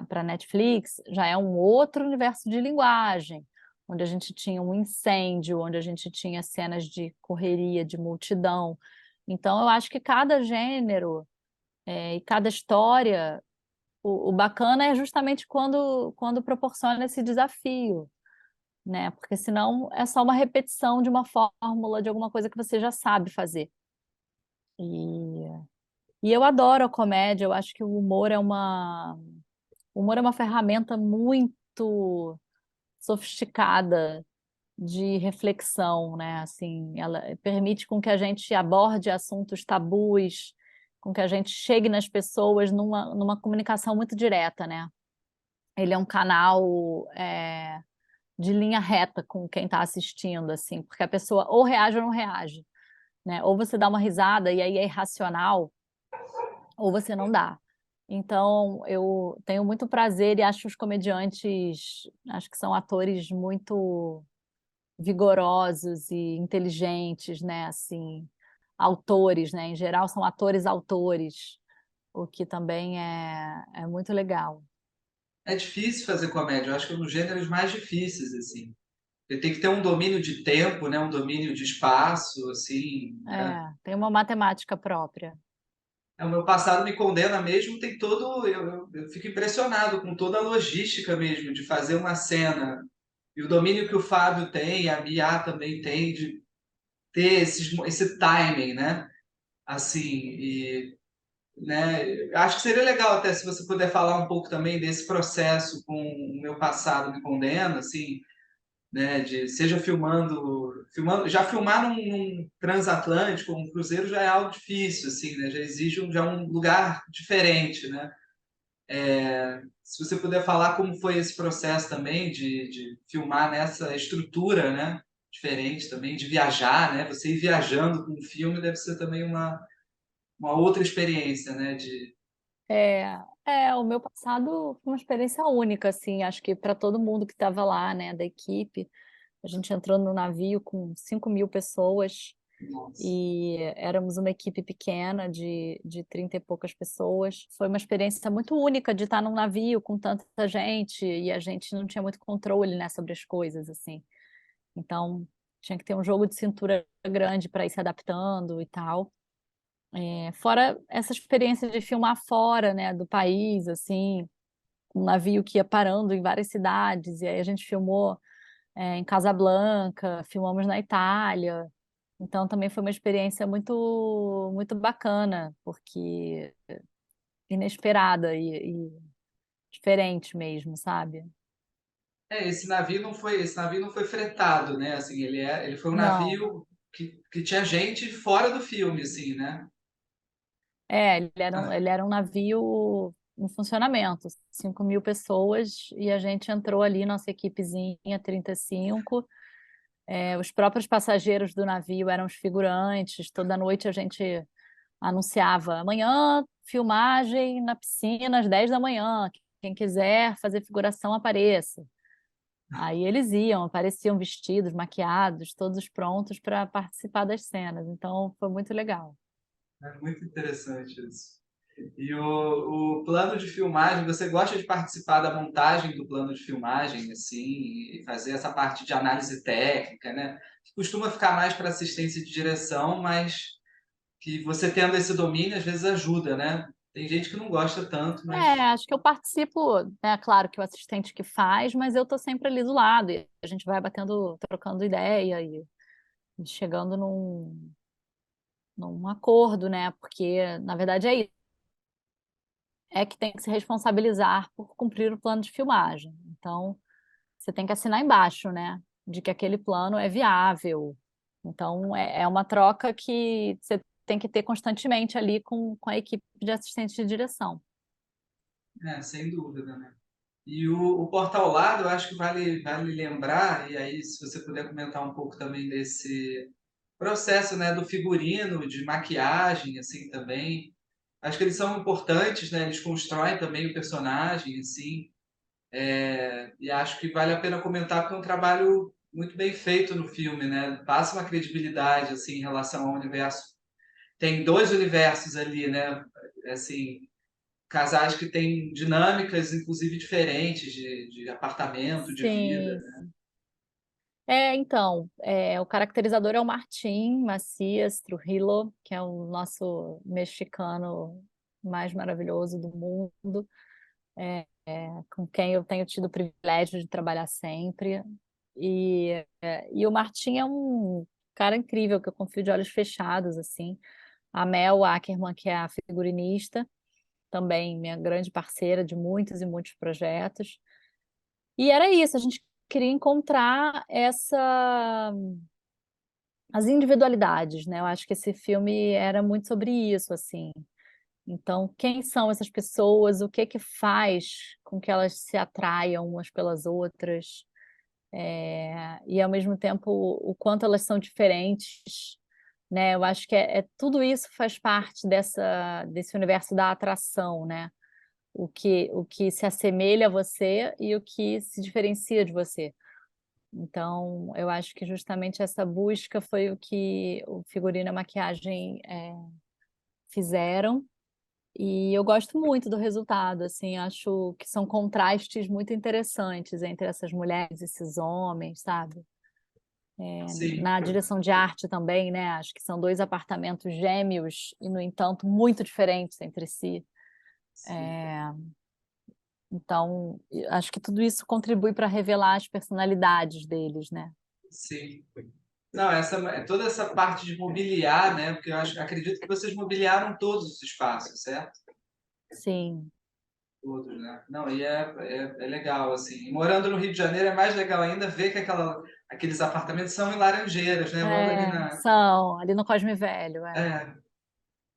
para Netflix, já é um outro universo de linguagem, onde a gente tinha um incêndio, onde a gente tinha cenas de correria, de multidão. Então, eu acho que cada gênero e cada história, o bacana é justamente quando proporciona esse desafio. né? Porque senão é só uma repetição de uma fórmula, de alguma coisa que você já sabe fazer. E, e eu adoro a comédia, eu acho que o humor é uma ferramenta muito sofisticada de reflexão, né? Assim, ela permite com que a gente aborde assuntos tabus, com que a gente chegue nas pessoas numa comunicação muito direta, né? Ele é um canal de linha reta com quem está assistindo, assim, porque a pessoa ou reage ou não reage, né? Ou você dá uma risada e aí é irracional, ou você não dá. Então, eu tenho muito prazer e acho os comediantes, acho que são atores muito vigorosos e inteligentes, né? Assim, autores, né? Em geral, são atores-autores, o que também é muito legal. É difícil fazer comédia, eu acho que é um dos gêneros mais difíceis, assim. Ele tem que ter um domínio de tempo, né? Um domínio de espaço, assim, né? É, tem uma matemática própria. O meu passado me condena mesmo, tem todo. Eu fico impressionado com toda a logística mesmo de fazer uma cena. E o domínio que o Fábio tem, a Mia também tem, de ter esse timing, né? Assim, e né? Acho que seria legal até se você puder falar um pouco também desse processo com o meu passado me condena, assim, né? De seja filmando, já filmar num transatlântico, um cruzeiro já é algo difícil, assim, né? Já exige já um lugar diferente, né? Se você puder falar como foi esse processo também de filmar nessa estrutura, né? Diferente também, de viajar, né? Você ir viajando com o filme deve ser também uma outra experiência, né? O meu passado foi uma experiência única, assim, acho que para todo mundo que estava lá, né, da equipe. A gente entrou no navio com 5.000 pessoas Nossa. e éramos uma equipe pequena de 30 e poucas pessoas. Foi uma experiência muito única de estar num navio com tanta gente e a gente não tinha muito controle, né, sobre as coisas, assim. Então, tinha que ter um jogo de cintura grande para ir se adaptando e tal. Fora essa experiência de filmar fora, né, do país, assim, um navio que ia parando em várias cidades, e aí a gente filmou em Casablanca, filmamos na Itália. Então também foi uma experiência muito bacana, porque inesperada e diferente mesmo, sabe? Esse navio não foi fretado, né? Assim, ele foi um Não, navio que tinha gente fora do filme, assim, né? ele era um navio em funcionamento, 5.000 pessoas, e a gente entrou ali, nossa equipezinha, 35. Os próprios passageiros do navio eram os figurantes, toda noite a gente anunciava amanhã, filmagem na piscina às 10 da manhã. Quem quiser fazer figuração, apareça. Aí eles iam, apareciam vestidos, maquiados, todos prontos para participar das cenas. Então foi muito legal. É muito interessante isso. E o plano de filmagem, você gosta de participar da montagem do plano de filmagem, assim, e fazer essa parte de análise técnica, né? Que costuma ficar mais para assistência de direção, mas que você tendo esse domínio às vezes ajuda, né? Tem gente que não gosta tanto, mas Acho que eu participo, né? Claro que o assistente que faz, mas eu tô sempre ali do lado. E a gente vai batendo, trocando ideia e chegando num acordo, né? Porque, na verdade, é isso. É que tem que se responsabilizar por cumprir o plano de filmagem. Então, você tem que assinar embaixo, né? De que aquele plano é viável. Então, é uma troca que você tem que ter constantemente ali com a equipe de assistente de direção. sem dúvida, né? E o Portal Lado, eu acho que vale lembrar, e aí se você puder comentar um pouco também desse processo, né, do figurino, de maquiagem, assim, também. Acho que eles são importantes, né? Eles constroem também o personagem, assim. E acho que vale a pena comentar porque é um trabalho muito bem feito no filme, né? Passa uma credibilidade, assim, em relação ao universo. Tem dois universos ali, né? Assim, casais que têm dinâmicas, inclusive, diferentes de apartamento, de vida. Sim. Então, o caracterizador é o Martim Macias Trujillo, que é o nosso mexicano mais maravilhoso do mundo, com quem eu tenho tido o privilégio de trabalhar sempre. E o Martin é um cara incrível, que eu confio de olhos fechados, assim. A Mel Ackerman, que é a figurinista, também minha grande parceira de muitos e muitos projetos. E era isso, a gente queria encontrar as individualidades, né? Eu acho que esse filme era muito sobre isso, assim. Então, quem são essas pessoas? O que que faz com que elas se atraiam umas pelas outras? E ao mesmo tempo o quanto elas são diferentes, né? Eu acho que tudo isso faz parte desse universo da atração, né? O que se assemelha a você e o que se diferencia de você. Então, eu acho que justamente essa busca foi o que o figurino e a maquiagem fizeram. E eu gosto muito do resultado, assim, acho que são contrastes muito interessantes entre essas mulheres e esses homens, sabe? Sim, Na direção de arte também, né? Acho que são dois apartamentos gêmeos e, no entanto, muito diferentes entre si. sim, Então, acho que tudo isso contribui para revelar as personalidades deles, né? sim. Não, toda essa parte de mobiliar, né? Porque acredito que vocês mobiliaram todos os espaços, certo? Sim. Todos, né? Não, é legal, assim. E morando no Rio de Janeiro é mais legal ainda ver que aqueles apartamentos são em Laranjeiras, né? Logo ali na. São, ali no Cosme Velho, É,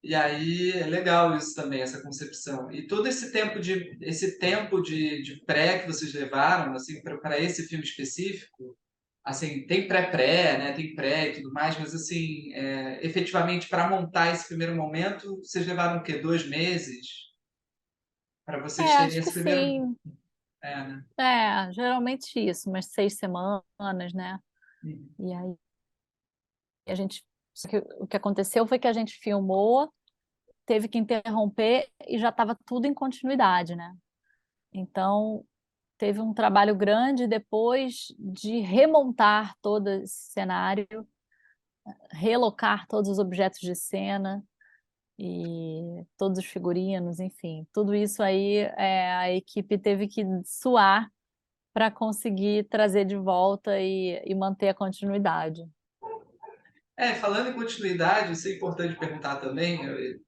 e aí é legal isso também, essa concepção. E todo esse tempo de pré que vocês levaram, assim, para esse filme específico, assim, tem pré-pré, né? Tem pré e tudo mais, mas assim, efetivamente para montar esse primeiro momento, vocês levaram o quê? 2 meses para vocês terem Acho que esse primeiro, sim. né? Geralmente isso, umas 6 semanas, né? E aí a gente. Só que o que aconteceu foi que a gente filmou, teve que interromper e já estava tudo em continuidade, né? Então, teve um trabalho grande depois de remontar todo esse cenário, relocar todos os objetos de cena e todos os figurinos, enfim, tudo isso aí a equipe teve que suar para conseguir trazer de volta e manter a continuidade. Falando em continuidade, isso é importante perguntar também.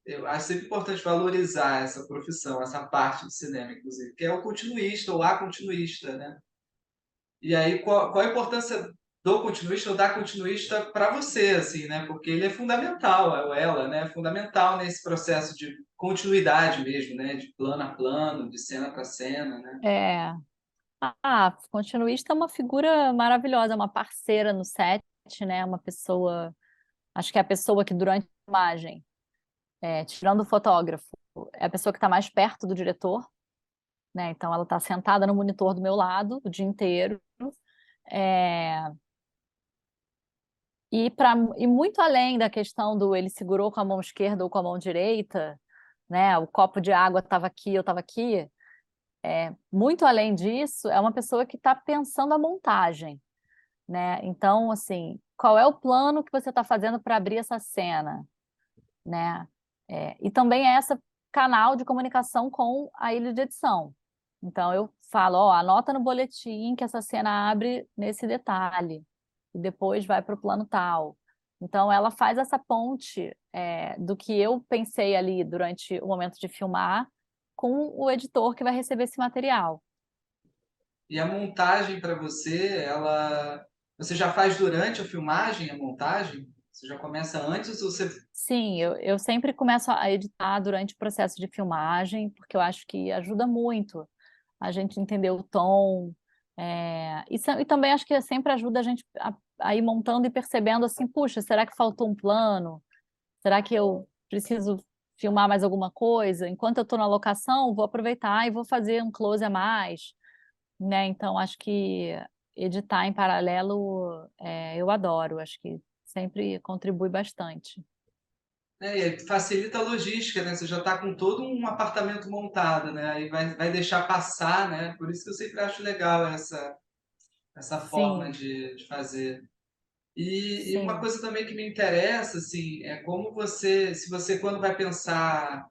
Eu acho sempre importante valorizar essa profissão, essa parte do cinema, inclusive, que é o continuista ou a continuista, né? E aí, qual a importância do continuista ou da continuista para você, assim, né? Porque ele é fundamental, ou ela, né? É fundamental nesse processo de continuidade mesmo, né? De plano a plano, de cena para cena, né? É, continuista é uma figura maravilhosa, é uma parceira no set, né? Uma pessoa, acho que é a pessoa que durante a imagem, tirando o fotógrafo, é a pessoa que está mais perto do diretor, né? Então ela está sentada no monitor do meu lado o dia inteiro. É, e muito além da questão do ele segurou com a mão esquerda ou com a mão direita, né? O copo de água estava aqui, eu estava aqui. Muito além disso, é uma pessoa que está pensando a montagem, né? Então, assim, qual é o plano que você está fazendo para abrir essa cena, né? E também é esse canal de comunicação com a ilha de edição. Então, eu falo, ó, anota no boletim que essa cena abre nesse detalhe, e depois vai para o plano tal. Então, ela faz essa ponte, do que eu pensei ali durante o momento de filmar com o editor que vai receber esse material. E a montagem para você já faz durante a filmagem, a montagem? Você já começa antes ou você... Sim, eu sempre começo a editar durante o processo de filmagem, porque eu acho que ajuda muito a gente entender o tom. E também acho que sempre ajuda a gente a ir montando e percebendo assim, puxa, será que faltou um plano? Será que eu preciso filmar mais alguma coisa? Enquanto eu estou na locação, vou aproveitar e vou fazer um close a mais, né? Então, acho que editar em paralelo, eu adoro, acho que sempre contribui bastante. E facilita a logística, né? Você já está com todo um apartamento montado, né? Aí vai deixar passar, né? Por isso que eu sempre acho legal essa forma Sim, de fazer. E uma sim. coisa também que me interessa, assim, é como você, se você quando vai pensar,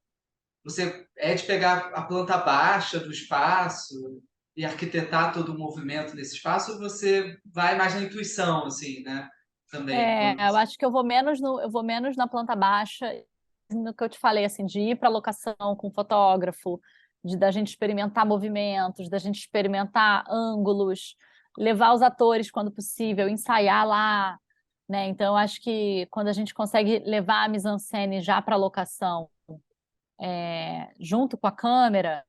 você é de pegar a planta baixa do espaço, e arquitetar todo o movimento nesse espaço, ou você vai mais na intuição, assim, né? Também, quando Eu acho que eu vou menos na planta baixa, no que eu te falei, assim, de ir para a locação com fotógrafo, de da gente experimentar movimentos, da gente experimentar ângulos, levar os atores quando possível, ensaiar lá, né? Então, eu acho que quando a gente consegue levar a mise-en-scène já para a locação, junto com a câmera,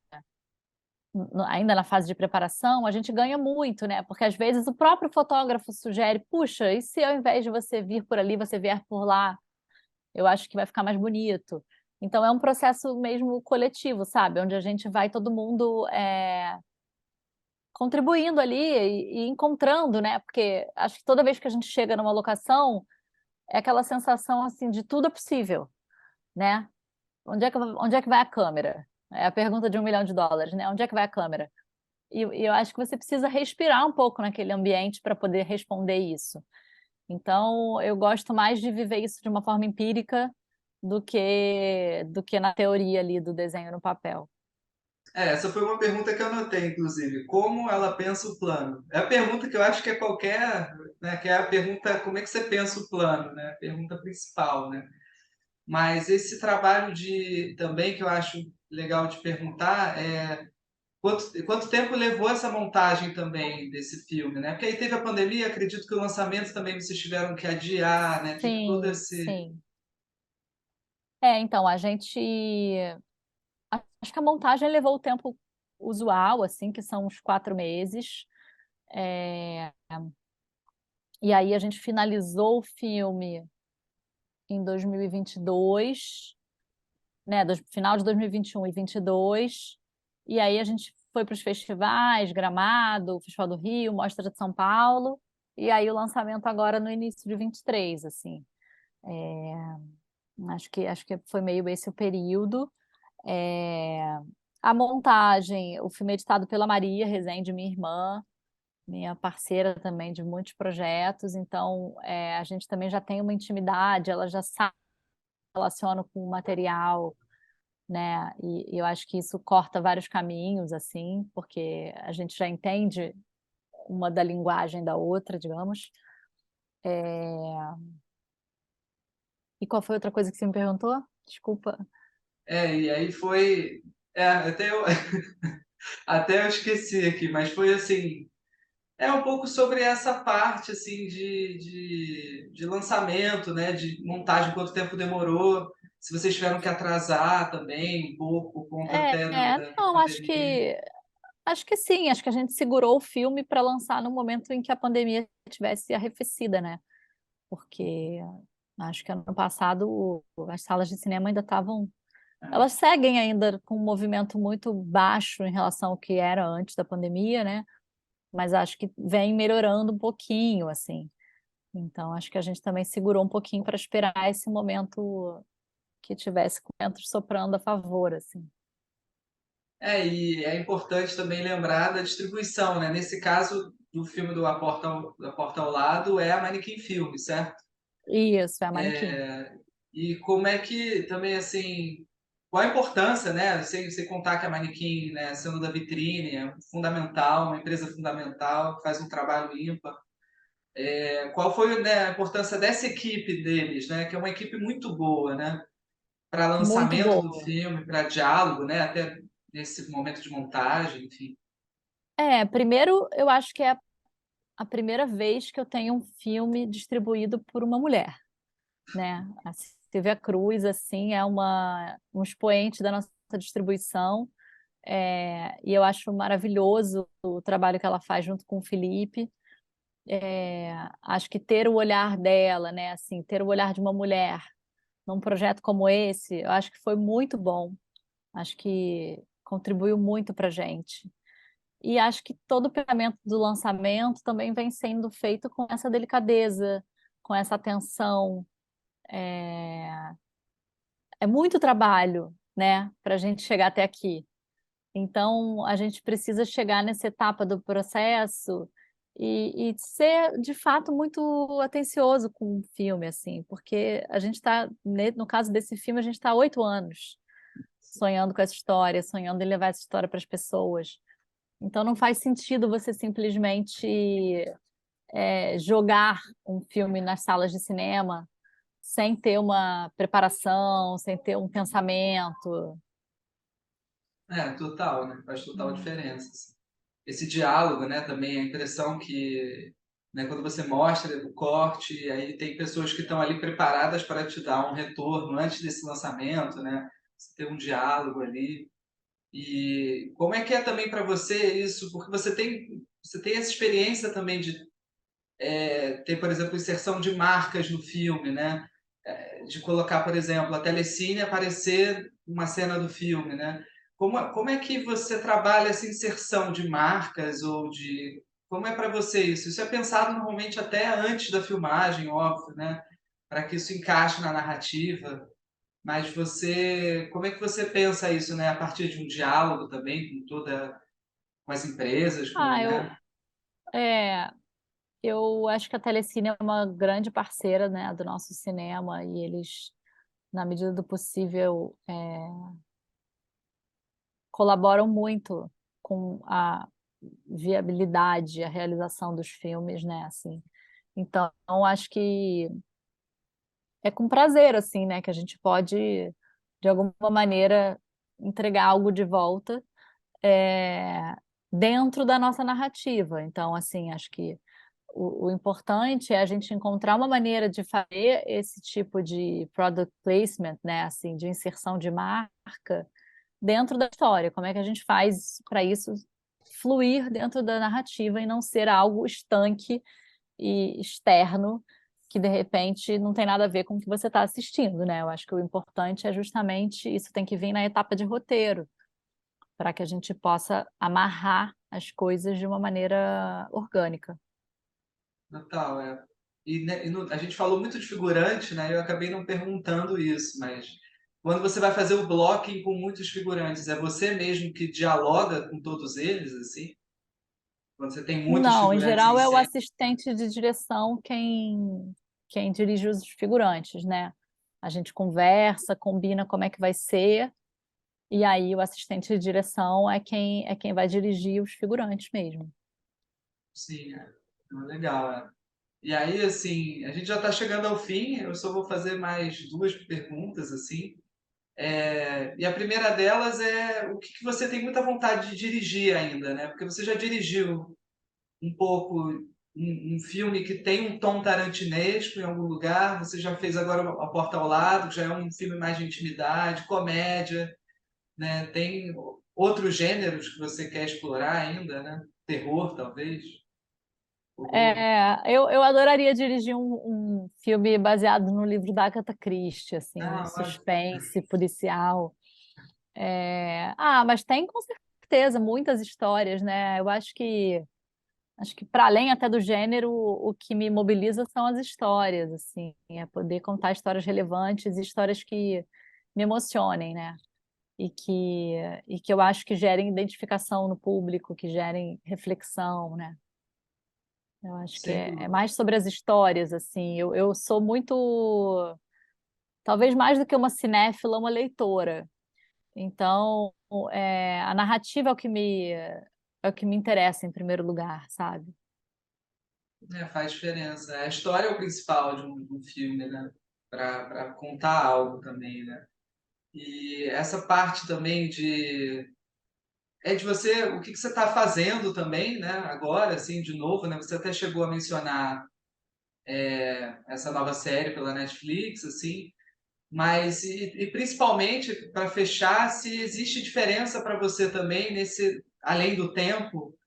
ainda na fase de preparação, a gente ganha muito, né? Porque às vezes o próprio fotógrafo sugere, puxa, e se ao invés de você vir por ali, você vier por lá? Eu acho que vai ficar mais bonito. Então é um processo mesmo coletivo, sabe? Onde a gente vai todo mundo contribuindo ali e encontrando, né? Porque acho que toda vez que a gente chega numa locação, é aquela sensação assim de tudo é possível, né? Onde é que vai a câmera? É a pergunta de US$ 1 milhão, né? Onde é que vai a câmera? E eu acho que você precisa respirar um pouco naquele ambiente para poder responder isso. Então, eu gosto mais de viver isso de uma forma empírica do que na teoria ali do desenho no papel. essa foi uma pergunta que eu anotei, inclusive. Como ela pensa o plano? É a pergunta que eu acho que é qualquer, né, que é a pergunta, como é que você pensa o plano, né? A pergunta principal, né? Mas esse trabalho de também que eu acho legal de perguntar é quanto tempo levou essa montagem também desse filme, né? Porque aí teve a pandemia, acredito que o lançamento também vocês tiveram que adiar, né? Teve todo Sim, esse. sim. Então, a gente. Acho que a montagem levou o tempo usual, assim, que são uns 4 meses. É, E aí a gente finalizou o filme em 2022, né? Final de 2021 e 2022. E aí a gente foi para os festivais, Gramado, Festival do Rio, Mostra de São Paulo. E aí o lançamento agora no início de 23, assim. Acho que foi meio esse o período. É, A montagem, o filme é editado pela Maria Rezende, minha irmã, minha parceira também de muitos projetos, então a gente também já tem uma intimidade, ela já sabe, relaciona com o material, né? E eu acho que isso corta vários caminhos, assim, porque a gente já entende uma da linguagem da outra, digamos. É, E qual foi outra coisa que você me perguntou? Desculpa. E aí foi. Até eu esqueci aqui, mas foi assim. É um pouco sobre essa parte assim de lançamento, né? De montagem, quanto tempo demorou, se vocês tiveram que atrasar também um pouco por conta até da Não, pandemia. acho que sim, acho que a gente segurou o filme para lançar no momento em que a pandemia tivesse arrefecida, né? Porque acho que ano passado as salas de cinema ainda estavam. Elas seguem ainda com um movimento muito baixo em relação ao que era antes da pandemia, né? Mas acho que vem melhorando um pouquinho, assim. Então, acho que a gente também segurou um pouquinho para esperar esse momento que tivesse com ventos soprando a favor, assim. E é importante também lembrar da distribuição, né? Nesse caso do filme do A Porta ao Lado é a Manequim Filme, certo? Isso, é a Manequim. E como é que também assim, qual a importância, né? Sem contar que a Manequim, né, sendo da vitrine, é fundamental, uma empresa fundamental, que faz um trabalho ímpar. Qual foi, né, a importância dessa equipe deles, né? Que é uma equipe muito boa, né? Para Muito lançamento do boa. filme, para diálogo, né? Até nesse momento de montagem, enfim. Primeiro, eu acho que é a primeira vez que eu tenho um filme distribuído por uma mulher, né? A Silvia Cruz, assim, é um expoente da nossa distribuição, e eu acho maravilhoso o trabalho que ela faz junto com o Felipe. Acho que ter o olhar dela, né? Assim, ter o olhar de uma mulher num projeto como esse, eu acho que foi muito bom. Acho que contribuiu muito para a gente. E acho que todo o pensamento do lançamento também vem sendo feito com essa delicadeza, com essa atenção. É muito trabalho, né, para a gente chegar até aqui. Então, a gente precisa chegar nessa etapa do processo e ser, de fato, muito atencioso com o filme, assim, porque a gente está, no caso desse filme, a gente está há 8 anos sonhando com essa história, sonhando em levar essa história para as pessoas. Então não faz sentido você simplesmente jogar um filme nas salas de cinema sem ter uma preparação, sem ter um pensamento. Total, né? Faz total Hum. diferença, assim. Esse diálogo, né? Também a impressão que, né, quando você mostra o corte, aí tem pessoas que estão ali preparadas para te dar um retorno antes desse lançamento, né? Você ter um diálogo ali. E como é também para você isso? Porque você tem essa experiência também de ter, por exemplo, inserção de marcas no filme, né? De colocar, por exemplo, a Telecine aparecer uma cena do filme, né? Como é que você trabalha essa inserção de marcas ou de... Como é para você isso? Isso é pensado normalmente até antes da filmagem, óbvio, né? Para que isso encaixe na narrativa. Mas como é que você pensa isso, né? A partir de um diálogo também com as empresas, Ah, né? é, eu acho que a Telecine é uma grande parceira, né, do nosso cinema e eles, na medida do possível, colaboram muito com a viabilidade, a realização dos filmes, né, assim. Então, acho que é com prazer, assim, né, que a gente pode, de alguma maneira, entregar algo de volta é, dentro da nossa narrativa. Então, assim, acho que o importante é a gente encontrar uma maneira de fazer esse tipo de product placement, né, assim, de inserção de marca dentro da história. Como é que a gente faz para isso fluir dentro da narrativa e não ser algo estanque e externo que de repente não tem nada a ver com o que você está assistindo, né? Eu acho que o importante é justamente isso tem que vir na etapa de roteiro, para que a gente possa amarrar as coisas de uma maneira orgânica. Total, é. A gente falou muito de figurante, né? Eu acabei não perguntando isso, mas quando você vai fazer o blocking com muitos figurantes, é você mesmo que dialoga com todos eles, assim? Quando você tem muitos Não, em figurantes em geral é o cena? assistente de direção quem dirige os figurantes, né? A gente conversa, combina como é que vai ser, e aí o assistente de direção é quem vai dirigir os figurantes mesmo. Sim, legal, é. E aí, assim, a gente já está chegando ao fim, eu só vou fazer mais duas perguntas, assim. E a primeira delas é o que você tem muita vontade de dirigir ainda, né? Porque você já dirigiu um pouco um filme que tem um tom tarantinesco em algum lugar. Você já fez agora A Porta ao Lado, que já é um filme mais de intimidade, comédia, né? Tem outros gêneros que você quer explorar ainda, né? Terror, talvez. Horror. Eu adoraria dirigir um filme baseado no livro da Agatha Christie, assim, um Ah, olha. suspense policial. Mas tem com certeza muitas histórias, né? Eu acho que para além até do gênero, o que me mobiliza são as histórias, assim, é poder contar histórias relevantes e histórias que me emocionem, né? E que, e que eu acho que gerem identificação no público, que gerem reflexão, né? Eu acho que Sem é dúvida. mais sobre as histórias, assim. Eu sou muito, talvez mais do que uma cinéfila, uma leitora. Então, a narrativa é o que me interessa em primeiro lugar, sabe? Faz diferença. A história é o principal de um filme, né? Para contar algo também, né? E essa parte também de você, o que você está fazendo também, né? Agora, assim, de novo, né? Você até chegou a mencionar essa nova série pela Netflix, assim, mas e principalmente para fechar, se existe diferença para você também nesse, além do tempo,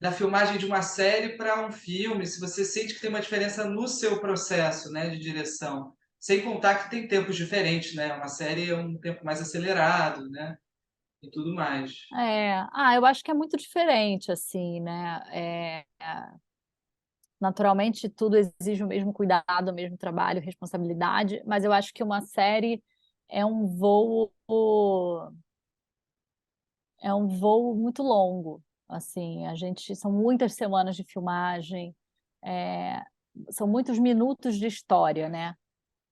da filmagem de uma série para um filme, se você sente que tem uma diferença no seu processo, né, de direção. Sem contar que tem tempos diferentes, né? Uma série é um tempo mais acelerado, né? E tudo mais. Eu acho que é muito diferente, assim, né? Naturalmente, tudo exige o mesmo cuidado, o mesmo trabalho, responsabilidade, mas eu acho que uma série é um voo, é um voo muito longo. Assim, são muitas semanas de filmagem, é, são muitos minutos de história, né?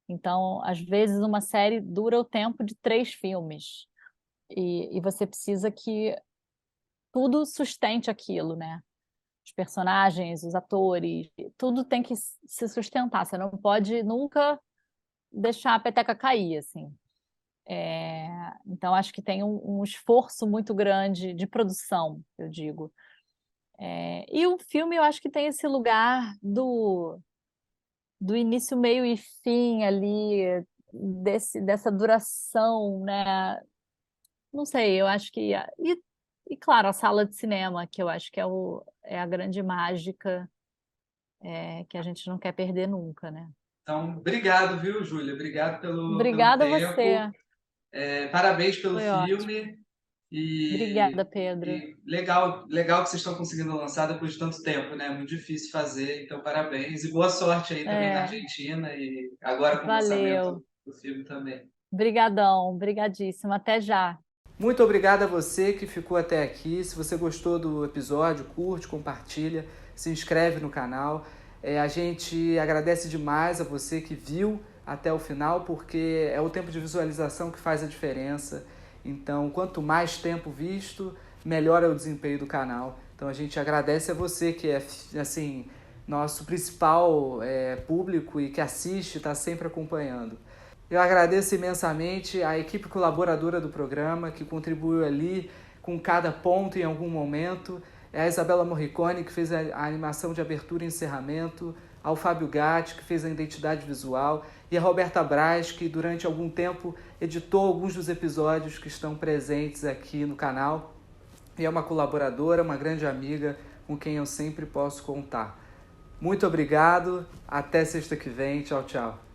Então, às vezes, uma série dura o tempo de 3 filmes. E você precisa que tudo sustente aquilo, né? Os personagens, os atores, tudo tem que se sustentar. Você não pode nunca deixar a peteca cair, assim. Então, acho que tem um esforço muito grande de produção, eu digo. E o filme, eu acho que tem esse lugar do início, meio e fim ali, dessa duração, né? Não sei, eu acho que... E, claro, a sala de cinema, que eu acho que é a grande mágica, que a gente não quer perder nunca, né? Então, obrigado, viu, Júlia? Obrigado pelo Obrigada a tempo. você, Parabéns pelo foi ótimo. filme. E, Obrigada, Pedro. e legal que vocês estão conseguindo lançar depois de tanto tempo, né? Muito difícil fazer, então parabéns. E boa sorte aí também na É, Argentina e agora com o valeu. lançamento do filme também. Brigadão, brigadíssimo. Até já. Muito obrigado a você que ficou até aqui. Se você gostou do episódio, curte, compartilha, se inscreve no canal. A gente agradece demais a você que viu até o final, porque é o tempo de visualização que faz a diferença. Então, quanto mais tempo visto, melhor é o desempenho do canal. Então, a gente agradece a você que é, assim, nosso principal público e que assiste, está sempre acompanhando. Eu agradeço imensamente a equipe colaboradora do programa, que contribuiu ali com cada ponto em algum momento. É a Isabela Morricone, que fez a animação de abertura e encerramento, ao Fábio Gatti, que fez a identidade visual, e a Roberta Braz, que durante algum tempo editou alguns dos episódios que estão presentes aqui no canal. E é uma colaboradora, uma grande amiga com quem eu sempre posso contar. Muito obrigado, até sexta que vem, tchau, tchau.